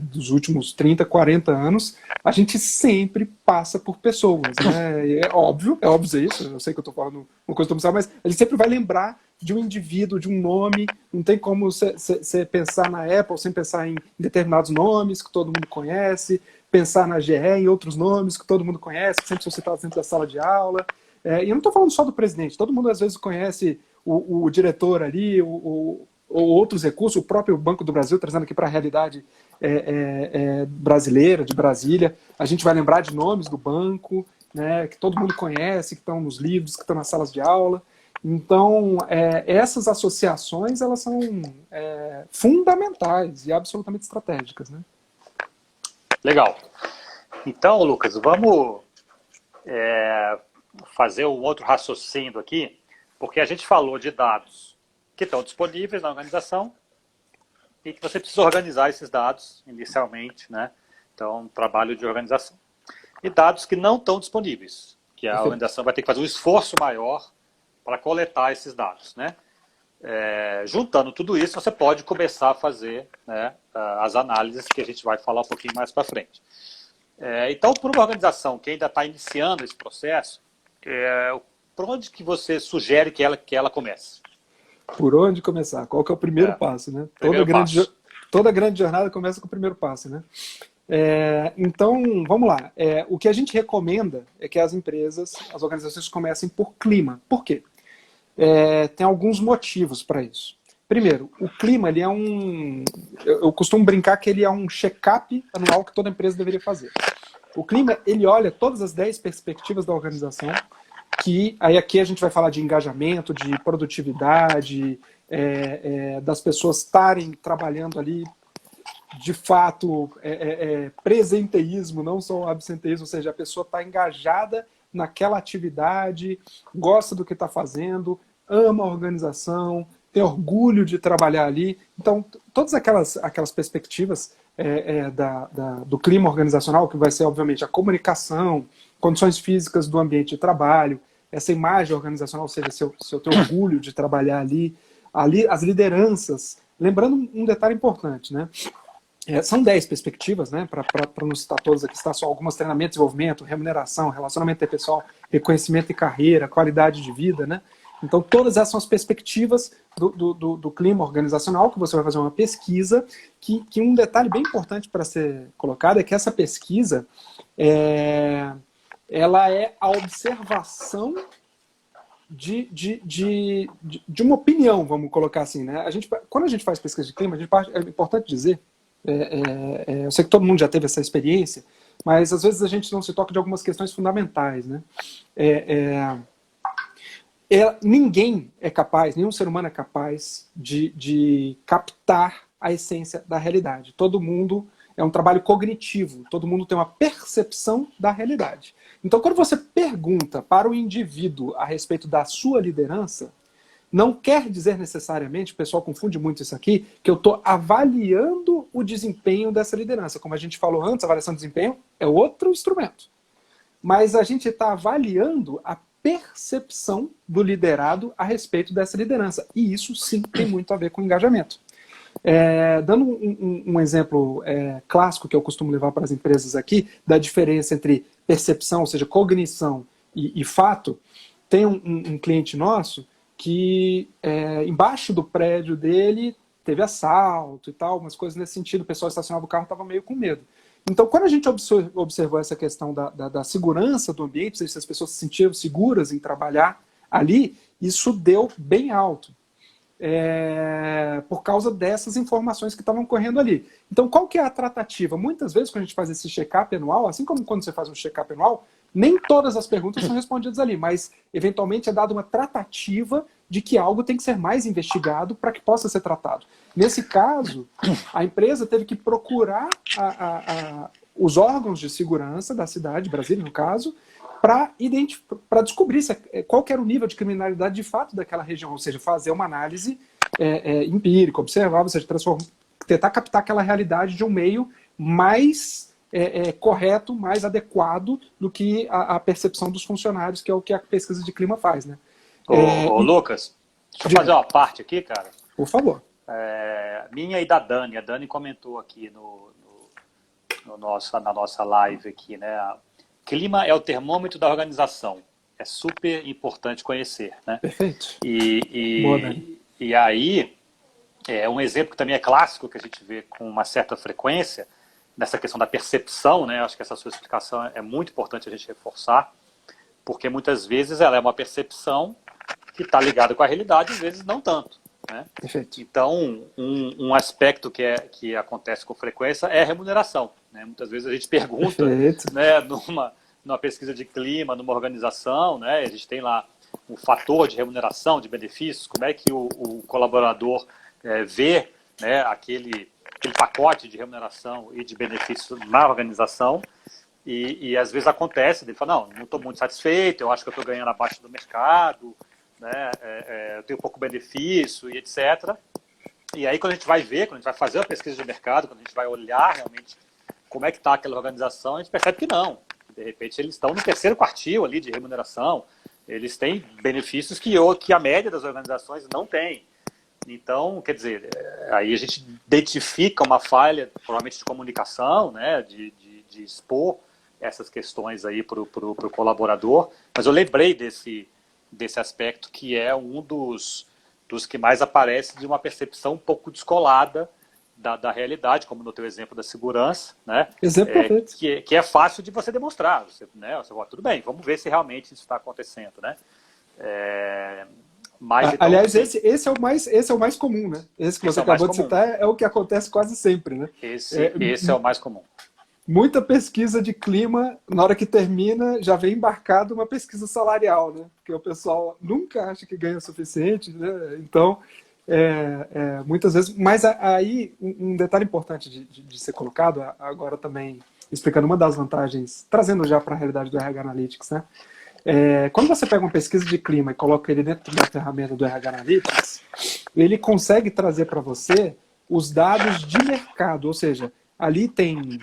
dos últimos 30, 40 anos, a gente sempre passa por pessoas, né? É óbvio isso, eu sei que eu estou falando uma coisa que mas a gente sempre vai lembrar de um indivíduo, de um nome, não tem como você pensar na Apple sem pensar em determinados nomes que todo mundo conhece, pensar na GE em outros nomes que todo mundo conhece, que sempre são citados dentro da sala de aula. E eu não estou falando só do presidente, todo mundo às vezes conhece o diretor ali, ou outros recursos, o próprio Banco do Brasil, trazendo aqui para a realidade brasileira, de Brasília. A gente vai lembrar de nomes do banco, né, que todo mundo conhece, que estão nos livros, que estão nas salas de aula. Então, essas associações, elas são fundamentais e absolutamente estratégicas, né? Legal. Então, Lucas, vamos fazer um outro raciocínio aqui, porque a gente falou de dados que estão disponíveis na organização e que você precisa organizar esses dados inicialmente, né? Então, trabalho de organização. E dados que não estão disponíveis, que a organização vai ter que fazer um esforço maior para coletar esses dados, né? Juntando tudo isso, você pode começar a fazer, né, as análises que a gente vai falar um pouquinho mais para frente. Então, para uma organização que ainda está iniciando esse processo, por onde que você sugere que ela comece? Por onde começar? Qual que é o primeiro passo, né? Toda grande jornada começa com o primeiro passo, né? Então, vamos lá. O que a gente recomenda é que as empresas, as organizações comecem por clima. Por quê? Tem alguns motivos para isso. Primeiro, o clima, ele é eu costumo brincar que ele é um check-up anual que toda empresa deveria fazer. O clima, ele olha todas as 10 perspectivas da organização, que aí aqui a gente vai falar de engajamento, de produtividade, das pessoas estarem trabalhando ali de fato, presenteísmo, não só absenteísmo, ou seja, a pessoa está engajada naquela atividade, gosta do que está fazendo, ama a organização, tem orgulho de trabalhar ali. Então, todas aquelas perspectivas do clima organizacional, que vai ser, obviamente, a comunicação, condições físicas do ambiente de trabalho, essa imagem organizacional, ou seja, se eu tenho orgulho de trabalhar ali, as lideranças. Lembrando um detalhe importante, né? São 10 perspectivas, né? Para não citar todas aqui, está só algumas: treinamento, desenvolvimento, remuneração, relacionamento interpessoal, reconhecimento de carreira, qualidade de vida, né? Então, todas essas são as perspectivas do clima organizacional, que você vai fazer uma pesquisa, que um detalhe bem importante para ser colocado é que essa pesquisa ela é a observação de uma opinião, vamos colocar assim, né? Quando a gente faz pesquisa de clima, é importante dizer, eu sei que todo mundo já teve essa experiência, mas às vezes a gente não se toca de algumas questões fundamentais, né? Ninguém é capaz, nenhum ser humano é capaz de captar a essência da realidade. Todo mundo é um trabalho cognitivo, todo mundo tem uma percepção da realidade. Então, quando você pergunta para o indivíduo a respeito da sua liderança, não quer dizer necessariamente, o pessoal confunde muito isso aqui, que eu estou avaliando o desempenho dessa liderança. Como a gente falou antes, a avaliação de desempenho é outro instrumento. Mas a gente está avaliando a percepção do liderado a respeito dessa liderança. E isso sim tem muito a ver com engajamento. Dando um exemplo clássico que eu costumo levar para as empresas aqui, da diferença entre percepção, ou seja, cognição e fato, tem um cliente nosso que embaixo do prédio dele teve assalto e tal, umas coisas nesse sentido, o pessoal estacionava o carro e estava meio com medo. Então, quando a gente observou essa questão da segurança do ambiente, ou seja, se as pessoas se sentiam seguras em trabalhar ali, isso deu bem alto. Por causa dessas informações que estavam correndo ali. Então, qual que é a tratativa? Muitas vezes, quando a gente faz esse check-up anual, assim como quando você faz um check-up anual, nem todas as perguntas são respondidas ali, mas, eventualmente, é dada uma tratativa de que algo tem que ser mais investigado para que possa ser tratado. Nesse caso, a empresa teve que procurar os órgãos de segurança da cidade, Brasília, no caso, para descobrir qual que era o nível de criminalidade de fato daquela região, ou seja, fazer uma análise empírica, observar, ou seja, tentar captar aquela realidade de um meio mais correto, mais adequado do que a percepção dos funcionários, que é o que a pesquisa de clima faz, né? Lucas, deixa eu fazer uma parte aqui, cara. Por favor. Minha e da Dani. A Dani comentou aqui na nossa live aqui, né? Clima é o termômetro da organização. É super importante conhecer, né? Perfeito. Boa, e aí, um exemplo que também é clássico, que a gente vê com uma certa frequência, nessa questão da percepção, né? Acho que essa sua explicação é muito importante a gente reforçar, porque muitas vezes ela é uma percepção que está ligada com a realidade, às vezes não tanto. Né? Perfeito. Então, um aspecto que acontece com frequência é a remuneração. Né? Muitas vezes a gente pergunta, né, numa pesquisa de clima, numa organização, né, a gente tem lá o fator de remuneração, de benefícios, como é que o colaborador vê, né, aquele pacote de remuneração e de benefícios na organização, e às vezes acontece, ele fala, não estou muito satisfeito, eu acho que eu estou ganhando abaixo do mercado, né, eu tenho pouco benefício e etc. E aí quando a gente vai ver, quando a gente vai fazer a pesquisa de mercado, quando a gente vai olhar realmente como é que está aquela organização, a gente percebe que não. De repente eles estão no terceiro quartil ali de remuneração, eles têm benefícios que a média das organizações não tem. Então, quer dizer, aí a gente identifica uma falha, provavelmente de comunicação, né, de expor essas questões aí para o colaborador, mas eu lembrei desse aspecto que é um dos que mais aparece de uma percepção um pouco descolada da realidade, como no teu exemplo da segurança, né? Exemplo perfeito. Que é fácil de você demonstrar. Você fala, tudo bem, vamos ver se realmente isso está acontecendo, né? Mas, então, aliás, esse é o mais comum, né? Esse que você acabou de citar é o que acontece quase sempre, né? Esse é o mais comum. Muita pesquisa de clima, na hora que termina, já vem embarcado uma pesquisa salarial, né? Porque o pessoal nunca acha que ganha o suficiente, né? Então, muitas vezes... Mas aí, um detalhe importante de ser colocado, agora também explicando uma das vantagens, trazendo já para a realidade do RH Analytics, né? Quando você pega uma pesquisa de clima e coloca ele dentro da ferramenta do RH Analytics, ele consegue trazer para você os dados de mercado, ou seja, ali tem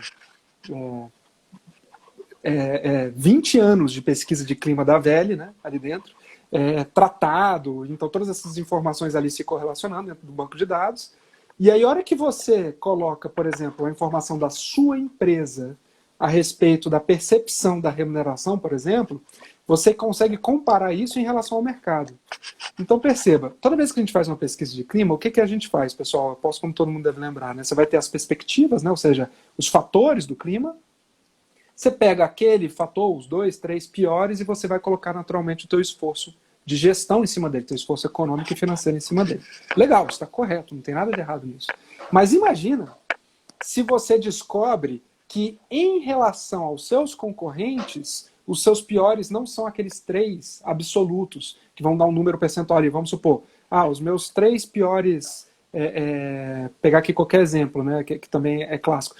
20 anos de pesquisa de clima da VEL, né, ali dentro, tratado, então todas essas informações ali se correlacionando dentro do banco de dados, e aí a hora que você coloca, por exemplo, a informação da sua empresa a respeito da percepção da remuneração, por exemplo, você consegue comparar isso em relação ao mercado. Então perceba, toda vez que a gente faz uma pesquisa de clima, o que a gente faz, pessoal? Eu posso, como todo mundo deve lembrar, né? Você vai ter as perspectivas, né? Ou seja, os fatores do clima. Você pega aquele fator, os 2, 3 piores, e você vai colocar naturalmente o teu esforço de gestão em cima dele, teu esforço econômico e financeiro em cima dele. Legal, está correto, não tem nada de errado nisso. Mas imagina se você descobre que em relação aos seus concorrentes, os seus piores não são aqueles 3 absolutos, que vão dar um número percentual ali. Vamos supor, os meus 3 piores... pegar aqui qualquer exemplo, né, que também é clássico.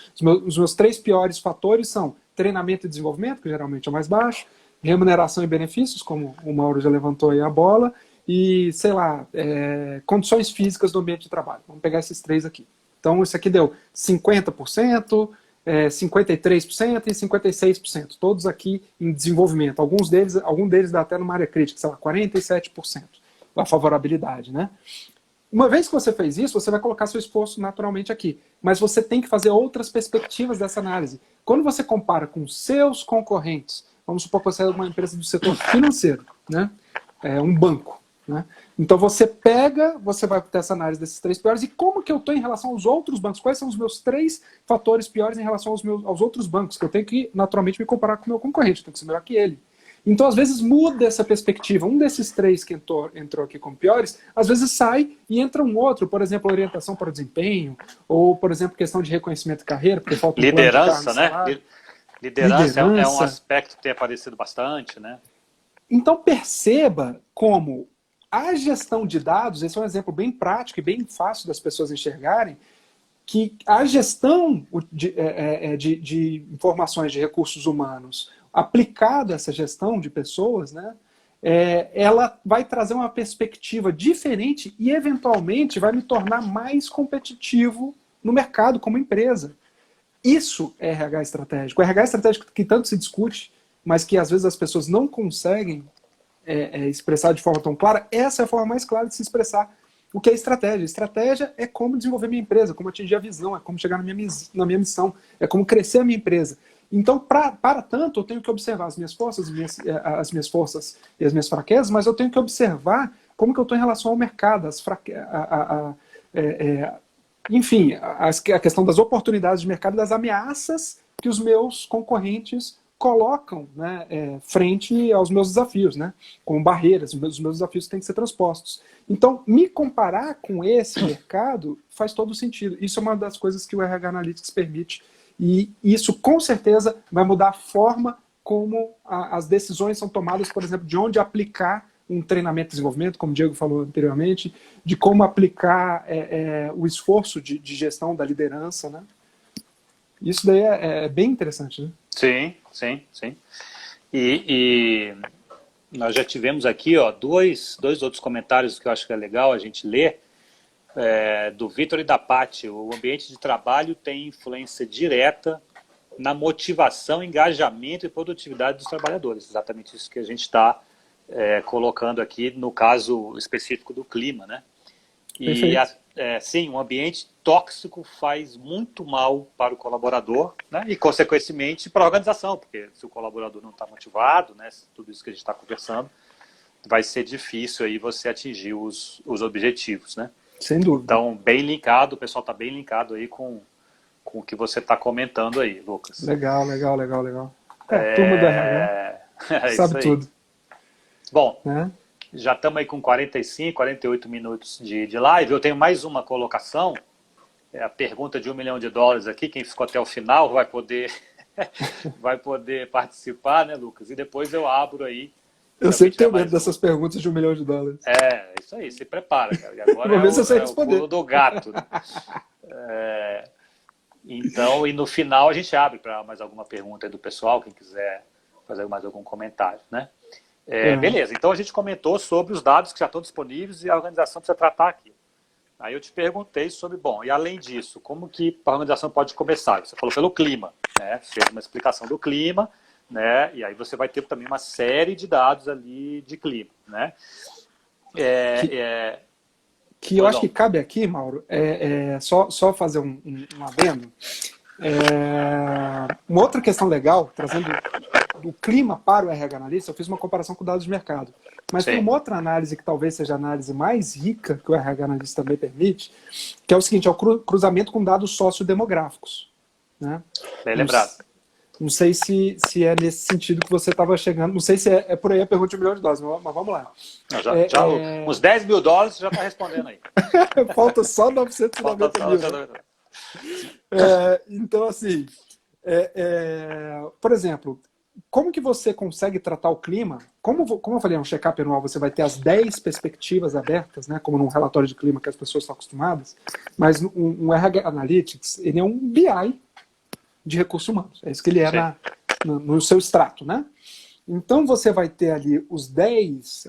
Os meus 3 piores fatores são treinamento e desenvolvimento, que geralmente é o mais baixo, remuneração e benefícios, como o Mauro já levantou aí a bola, e, sei lá, condições físicas do ambiente de trabalho. Vamos pegar esses 3 aqui. Então, isso aqui deu 50%, 53% e 56%, todos aqui em desenvolvimento. Algum deles dá até numa área crítica, sei lá, 47% a favorabilidade, né? Uma vez que você fez isso, você vai colocar seu esforço naturalmente aqui. Mas você tem que fazer outras perspectivas dessa análise. Quando você compara com seus concorrentes, vamos supor que você é uma empresa do setor financeiro, né? Um banco, né? Então você vai ter essa análise desses 3 piores e como que eu estou em relação aos outros bancos? Quais são os meus 3 fatores piores em relação aos outros bancos? Que eu tenho que naturalmente me comparar com o meu concorrente, eu tenho que ser melhor que ele. Então, às vezes, muda essa perspectiva. Um desses 3 que entrou aqui como piores, às vezes sai e entra um outro, por exemplo, orientação para o desempenho, ou, por exemplo, questão de reconhecimento de carreira, porque falta um liderança, né? Liderança é um aspecto que tem aparecido bastante, né? Então, perceba como a gestão de dados, esse é um exemplo bem prático e bem fácil das pessoas enxergarem, que a gestão de informações de recursos humanos aplicada a essa gestão de pessoas, né, ela vai trazer uma perspectiva diferente e, eventualmente, vai me tornar mais competitivo no mercado como empresa. Isso é RH estratégico. O RH estratégico que tanto se discute, mas que, às vezes, as pessoas não conseguem expressar de forma tão clara, essa é a forma mais clara de se expressar o que é estratégia. Estratégia é como desenvolver minha empresa, como atingir a visão, é como chegar na minha missão, é como crescer a minha empresa. Então, para tanto, eu tenho que observar as minhas forças e as minhas fraquezas, mas eu tenho que observar como que eu estou em relação ao mercado, enfim, a questão das oportunidades de mercado, das ameaças que os meus concorrentes colocam, né, frente aos meus desafios, né, como barreiras, os meus desafios têm que ser transpostos. Então, me comparar com esse mercado faz todo sentido. Isso é uma das coisas que o RH Analytics permite. E isso, com certeza, vai mudar a forma como as decisões são tomadas, por exemplo, de onde aplicar um treinamento de desenvolvimento, como o Diego falou anteriormente, de como aplicar o esforço de gestão da liderança, né? Isso daí é bem interessante, né? Sim, sim, sim. E nós já tivemos aqui, ó, dois outros comentários que eu acho que é legal a gente ler, do Vitor e da Paty. O ambiente de trabalho tem influência direta na motivação, engajamento e produtividade dos trabalhadores. Exatamente isso que a gente está colocando aqui no caso específico do clima, né? E sim, um ambiente tóxico faz muito mal para o colaborador, né? E, consequentemente, para a organização, porque se o colaborador não está motivado, né, tudo isso que a gente está conversando, vai ser difícil aí você atingir os objetivos, né? Sem dúvida. Então, bem linkado, o pessoal está bem linkado aí com o que você está comentando aí, Lucas. Legal. Turma da RH sabe tudo. Bom, né? Já estamos aí com 45, 48 minutos de live. Eu tenho mais uma colocação, a pergunta de $1 milhão aqui. Quem ficou até o final vai poder participar, né, Lucas? E depois eu abro aí. Eu sempre tenho medo dessas perguntas de $1 milhão. Isso aí, se prepara, cara. E agora Vamos ver se eu sei responder. O pulo do gato. Né? Então, e no final a gente abre para mais alguma pergunta aí do pessoal, quem quiser fazer mais algum comentário, né? Beleza, então a gente comentou sobre os dados que já estão disponíveis e a organização precisa tratar aqui. Aí eu te perguntei sobre, e além disso, como que a organização pode começar? Você falou pelo clima, né? Fez uma explicação do clima, né? E aí você vai ter também uma série de dados ali de clima, né? Que eu acho que cabe aqui, Mauro, só fazer um adendo. Uma outra questão legal, trazendo do clima para o RH analista, eu fiz uma comparação com dados de mercado. Mas tem uma outra análise que talvez seja a análise mais rica que o RH analista também permite, que é o seguinte, é o cruzamento com dados sociodemográficos. Né? Bem lembrado. Não sei se é nesse sentido que você estava chegando, não sei se é por aí a pergunta de $1 milhão, mas vamos lá. Uns $10 mil você já está respondendo aí. Falta só 990 mil. Então, assim, por exemplo, como que você consegue tratar o clima? Como eu falei, um check-up anual, você vai ter as 10 perspectivas abertas, né, como num relatório de clima que as pessoas estão acostumadas, mas um RH Analytics, ele é um BI de recursos humanos. É isso que ele é no seu extrato, né? Então você vai ter ali os 10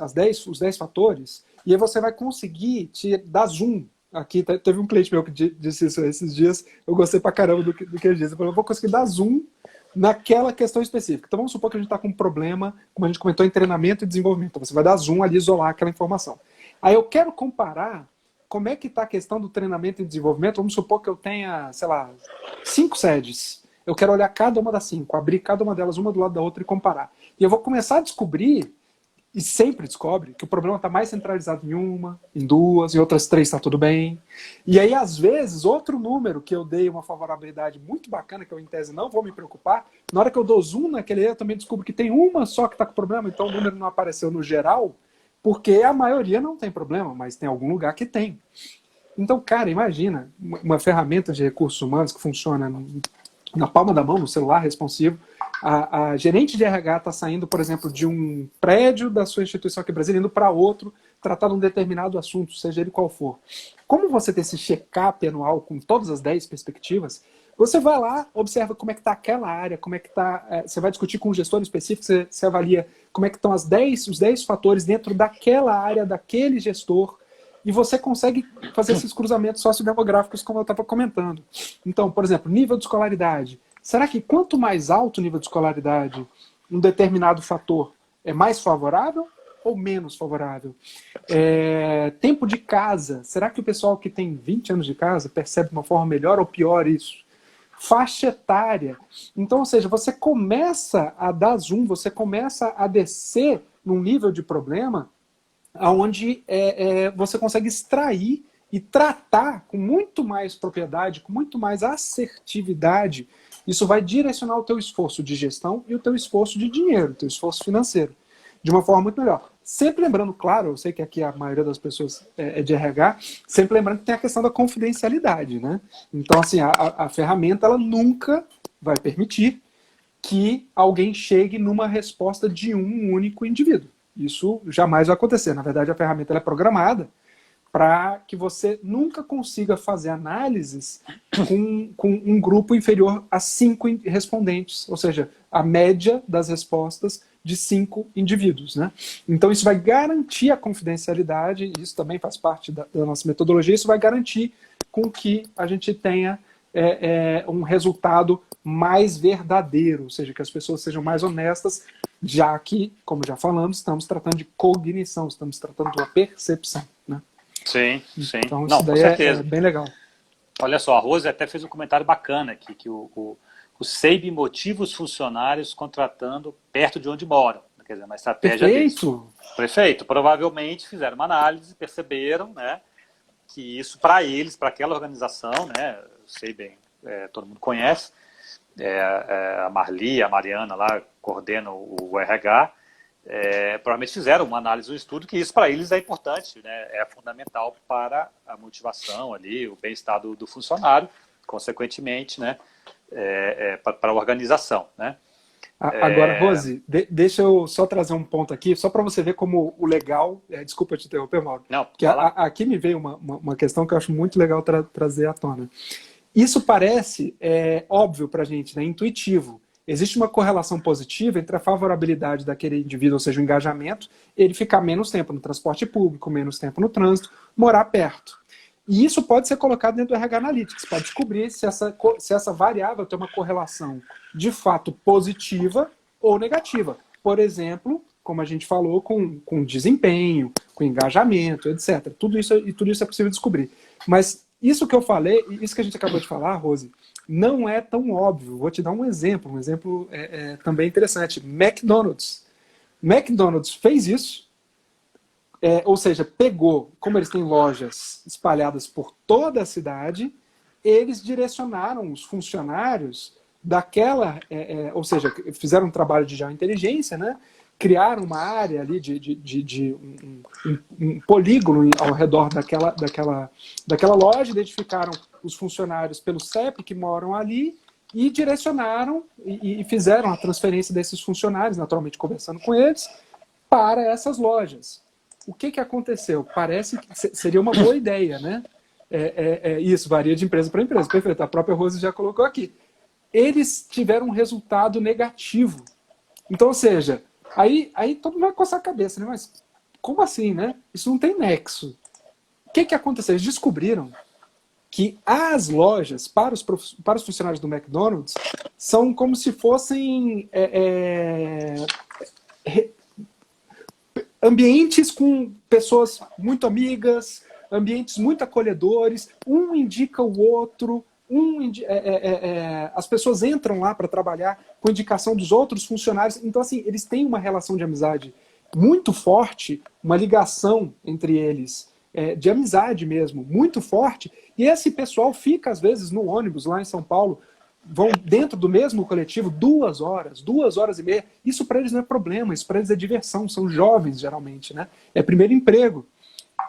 fatores e aí você vai conseguir te dar zoom. Aqui teve um cliente meu que disse isso esses dias, eu gostei pra caramba do que ele disse. Ele falou, eu vou conseguir dar zoom naquela questão específica. Então vamos supor que a gente está com um problema, como a gente comentou, em treinamento e desenvolvimento. Então você vai dar zoom ali, isolar aquela informação. Aí eu quero comparar como é que está a questão do treinamento e desenvolvimento. Vamos supor que eu tenha, 5 sedes. Eu quero olhar cada uma das 5, abrir cada uma delas uma do lado da outra e comparar. E eu vou começar a descobrir, e sempre descobre, que o problema está mais centralizado em uma, em duas, em outras 3 está tudo bem. E aí, às vezes, outro número que eu dei uma favorabilidade muito bacana, que eu, em tese, não vou me preocupar, na hora que eu dou zoom naquele, eu também descubro que tem uma só que está com problema, então o número não apareceu no geral, porque a maioria não tem problema, mas tem algum lugar que tem. Então, cara, imagina uma ferramenta de recursos humanos que funciona na palma da mão, no celular responsivo. A gerente de RH está saindo, por exemplo, de um prédio da sua instituição aqui em Brasília, indo para outro, tratar de um determinado assunto, seja ele qual for. Como você tem esse check-up anual com todas as 10 perspectivas, você vai lá, observa como é que está aquela área, como é que está. Você vai discutir com um gestor específico, você avalia como é que estão os 10 fatores dentro daquela área, daquele gestor, e você consegue fazer esses cruzamentos sociodemográficos, como eu estava comentando. Então, por exemplo, nível de escolaridade. Será que quanto mais alto o nível de escolaridade, um determinado fator é mais favorável ou menos favorável? Tempo de casa. Será que o pessoal que tem 20 anos de casa percebe de uma forma melhor ou pior isso? Faixa etária. Então, ou seja, você começa a dar zoom, você começa a descer num nível de problema onde você consegue extrair e tratar com muito mais propriedade, com muito mais assertividade. Isso vai direcionar o teu esforço de gestão e o teu esforço de dinheiro, o teu esforço financeiro, de uma forma muito melhor. Sempre lembrando, claro, eu sei que aqui a maioria das pessoas é de RH, sempre lembrando que tem a questão da confidencialidade, né? Então, assim, a ferramenta, ela nunca vai permitir que alguém chegue numa resposta de um único indivíduo. Isso jamais vai acontecer. Na verdade, a ferramenta ela é programada para que você nunca consiga fazer análises com um grupo inferior a 5 respondentes, ou seja, a média das respostas de 5 indivíduos. Né? Então, isso vai garantir a confidencialidade, isso também faz parte da nossa metodologia, isso vai garantir com que a gente tenha um resultado mais verdadeiro, ou seja, que as pessoas sejam mais honestas, já que, como já falamos, estamos tratando de cognição, estamos tratando de uma percepção. Né? Sim, sim. Então, Não, isso com daí certeza. é bem legal. Olha só, a Rose até fez um comentário bacana aqui, que o SEIB motiva os funcionários contratando perto de onde moram. Quer dizer, uma estratégia deles. Perfeito. Provavelmente fizeram uma análise, perceberam, né, que isso para eles, para aquela organização, né, eu sei bem, todo mundo conhece, a Marli, a Mariana lá coordenam o RH, provavelmente fizeram uma análise, um estudo, que isso para eles é importante, né, é fundamental para a motivação ali, o bem-estar do funcionário, consequentemente, né, para a organização, né. Agora, Rose, deixa eu só trazer um ponto aqui, só para você ver como o legal... desculpa te interromper, Mauro. Não, porque aqui me veio uma questão que eu acho muito legal trazer à tona. Isso parece óbvio para a gente, né, intuitivo. Existe uma correlação positiva entre a favorabilidade daquele indivíduo, ou seja, o engajamento, ele ficar menos tempo no transporte público, menos tempo no trânsito, morar perto. E isso pode ser colocado dentro do RH Analytics, para descobrir se essa variável tem uma correlação de fato positiva ou negativa. Por exemplo, como a gente falou, com desempenho, com engajamento, etc. Tudo isso é possível descobrir. Mas isso que eu falei, isso que a gente acabou de falar, Rose, não é tão óbvio. Vou te dar um exemplo também interessante. McDonald's. McDonald's fez isso, ou seja, pegou, como eles têm lojas espalhadas por toda a cidade, eles direcionaram os funcionários daquela, ou seja, fizeram um trabalho de geointeligência, né? Criaram uma área ali de um polígono ao redor daquela loja, identificaram os funcionários pelo CEP que moram ali e direcionaram e fizeram a transferência desses funcionários, naturalmente conversando com eles, para essas lojas. O que aconteceu? Parece que seria uma boa ideia, né? Isso, varia de empresa para empresa. Perfeito, a própria Rose já colocou aqui. Eles tiveram um resultado negativo. Então, ou seja, aí todo mundo vai coçar a cabeça, né? Mas como assim, né? Isso não tem nexo. O que aconteceu? Eles descobriram que as lojas, para os funcionários do McDonald's, são como se fossem ambientes com pessoas muito amigas, ambientes muito acolhedores, um indica o outro, as pessoas entram lá para trabalhar com indicação dos outros funcionários. Então, assim, eles têm uma relação de amizade muito forte, uma ligação entre eles, de amizade mesmo, muito forte. E esse pessoal fica, às vezes, no ônibus lá em São Paulo, vão dentro do mesmo coletivo 2 horas e meia. Isso para eles não é problema, isso para eles é diversão, são jovens geralmente, né? É primeiro emprego.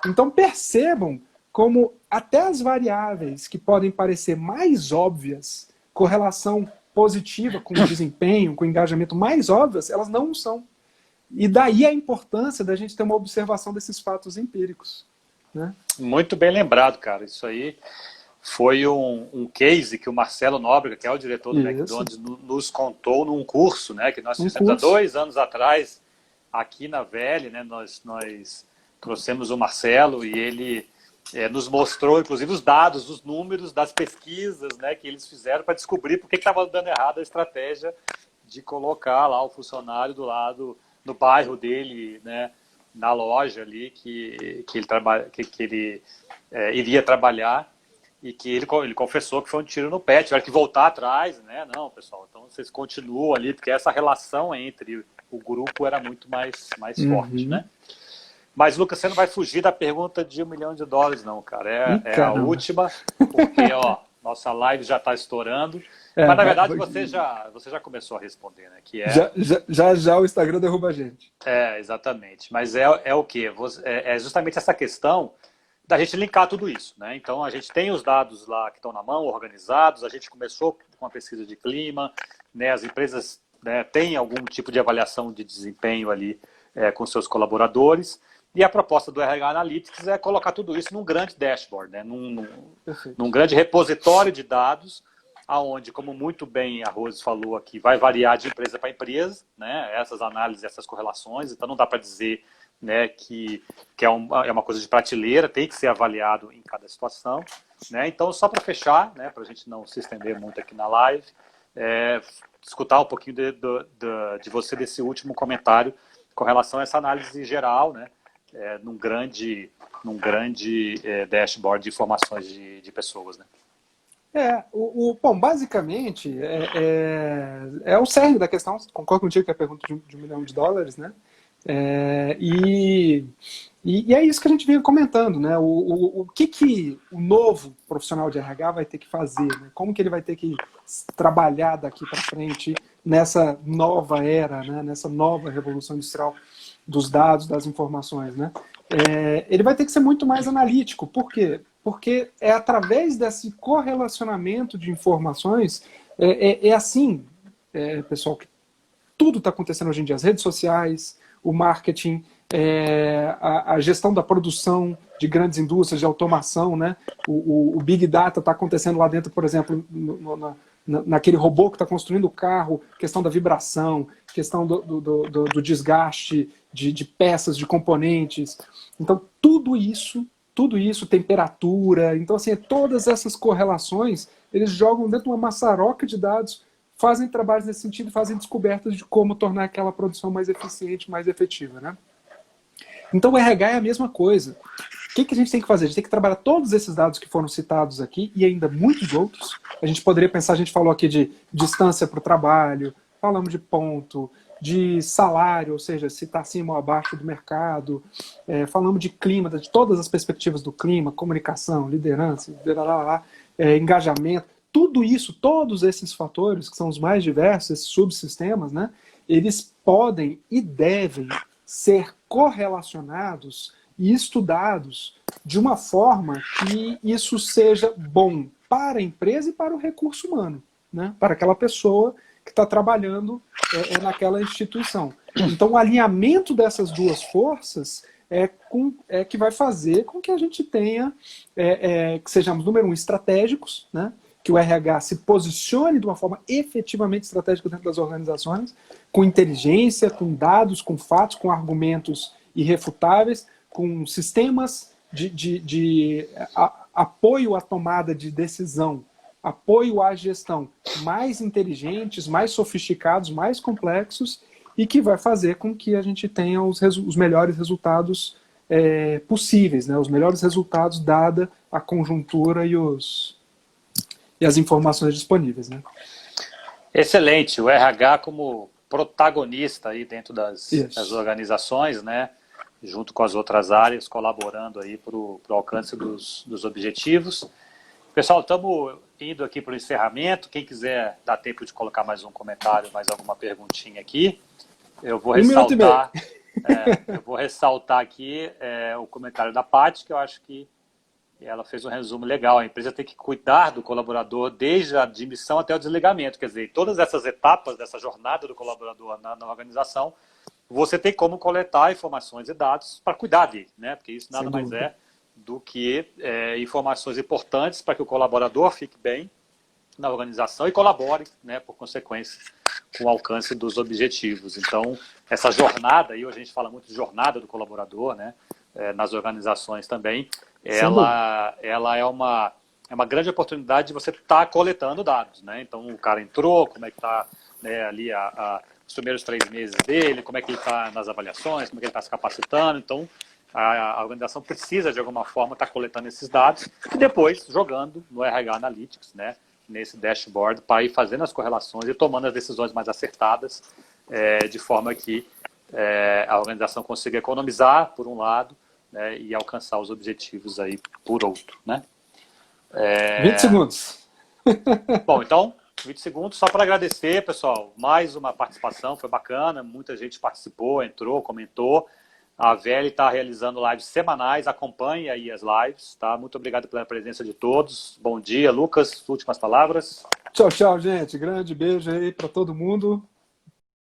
Então percebam como até as variáveis que podem parecer mais óbvias, correlação positiva com o desempenho, com o engajamento mais óbvias, elas não são. E daí a importância da gente ter uma observação desses fatos empíricos. Né? Muito bem lembrado, cara. Isso aí foi um case que o Marcelo Nóbrega, que é o diretor do McDonald's, nos contou num curso, né, que nós fizemos há 2 anos atrás, aqui na VL, né, nós trouxemos o Marcelo e ele nos mostrou, inclusive, os dados, os números das pesquisas, né, que eles fizeram para descobrir por que estava dando errado a estratégia de colocar lá o funcionário do lado, no bairro dele, né, na loja ali que ele iria trabalhar. E que ele confessou que foi um tiro no pé, tiveram que voltar atrás, né? Não, pessoal, então vocês continuam ali, porque essa relação entre o grupo era muito mais forte, né? Mas, Lucas, você não vai fugir da pergunta de $1 milhão, não, cara. É a última, porque, ó, nossa live já está estourando. Mas, na verdade, você já começou a responder, né? Que já o Instagram derruba a gente. Exatamente. Mas é o quê? É justamente essa questão da gente linkar tudo isso, né? Então, a gente tem os dados lá que estão na mão, organizados, a gente começou com a pesquisa de clima, né? As empresas, né, têm algum tipo de avaliação de desempenho ali com seus colaboradores. E a proposta do RH Analytics é colocar tudo isso num grande dashboard, né? num grande repositório de dados, aonde, como muito bem a Rose falou aqui, vai variar de empresa para empresa, né? Essas análises, essas correlações, então não dá para dizer, né, que é uma coisa de prateleira, tem que ser avaliado em cada situação, né? Então, só para fechar, né, para a gente não se estender muito aqui na live, escutar um pouquinho de você desse último comentário com relação a essa análise geral, né, num grande dashboard de informações de pessoas, né? Bom, basicamente, é o cerne da questão. Concordo contigo que é a pergunta de $1 milhão, né? E é isso que a gente vinha comentando, né? O que o novo profissional de RH vai ter que fazer, né? Como que ele vai ter que trabalhar daqui para frente nessa nova era, né? Nessa nova revolução industrial dos dados, das informações, né? Ele vai ter que ser muito mais analítico. Por quê? Porque é através desse correlacionamento de informações, assim, pessoal, que tudo está acontecendo hoje em dia. As redes sociais, o marketing, a gestão da produção de grandes indústrias, de automação, né? O Big Data está acontecendo lá dentro, por exemplo, naquele robô que está construindo o carro, questão da vibração, questão do desgaste de peças, de componentes. Então, tudo isso, temperatura, então assim, todas essas correlações, eles jogam dentro de uma maçaroca de dados, fazem trabalhos nesse sentido, fazem descobertas de como tornar aquela produção mais eficiente, mais efetiva, né? Então o RH é a mesma coisa. O que a gente tem que fazer? A gente tem que trabalhar todos esses dados que foram citados aqui e ainda muitos outros. A gente poderia pensar, a gente falou aqui de distância para o trabalho, falamos de ponto, de salário, ou seja, se está acima ou abaixo do mercado, falamos de clima, de todas as perspectivas do clima, comunicação, liderança, engajamento, tudo isso, todos esses fatores, que são os mais diversos, esses subsistemas, né, eles podem e devem ser correlacionados e estudados de uma forma que isso seja bom para a empresa e para o recurso humano, né, para aquela pessoa que está trabalhando naquela instituição. Então, o alinhamento dessas duas forças que vai fazer com que a gente tenha, que sejamos, número um, estratégicos, né? Que o RH se posicione de uma forma efetivamente estratégica dentro das organizações, com inteligência, com dados, com fatos, com argumentos irrefutáveis, com sistemas de apoio à tomada de decisão, apoio à gestão mais inteligentes, mais sofisticados, mais complexos, e que vai fazer com que a gente tenha os melhores resultados possíveis, né? Os melhores resultados dada a conjuntura e as informações disponíveis, né? Excelente. O RH como protagonista aí dentro das organizações, né? Junto com as outras áreas, colaborando aí para o alcance dos objetivos. Pessoal, estamos indo aqui para o encerramento. Quem quiser dar tempo de colocar mais um comentário, mais alguma perguntinha aqui, eu vou ressaltar. Eu vou ressaltar aqui o comentário da Paty, que eu acho que ela fez um resumo legal. A empresa tem que cuidar do colaborador desde a admissão até o desligamento. Quer dizer, todas essas etapas dessa jornada do colaborador na organização, você tem como coletar informações e dados para cuidar dele, né? Porque isso nada mais é do que informações importantes para que o colaborador fique bem na organização e colabore, né, por consequência, com o alcance dos objetivos. Então, essa jornada, e hoje a gente fala muito de jornada do colaborador, né, nas organizações também, ela é uma grande oportunidade de você estar coletando dados, né? Então, o cara entrou, como é que está, né, ali os primeiros 3 meses dele, como é que ele está nas avaliações, como é que ele está se capacitando. Então, a organização precisa, de alguma forma, estar coletando esses dados e depois jogando no RH Analytics, né, nesse dashboard, para ir fazendo as correlações e tomando as decisões mais acertadas, de forma que a organização consiga economizar, por um lado, né, e alcançar os objetivos aí por outro, né? 20 segundos. Bom, então, 20 segundos, só para agradecer, pessoal, mais uma participação, foi bacana, muita gente participou, entrou, comentou. A VL está realizando lives semanais, acompanhe aí as lives, tá? Muito obrigado pela presença de todos. Bom dia, Lucas, últimas palavras. Tchau, tchau, gente. Grande beijo aí para todo mundo.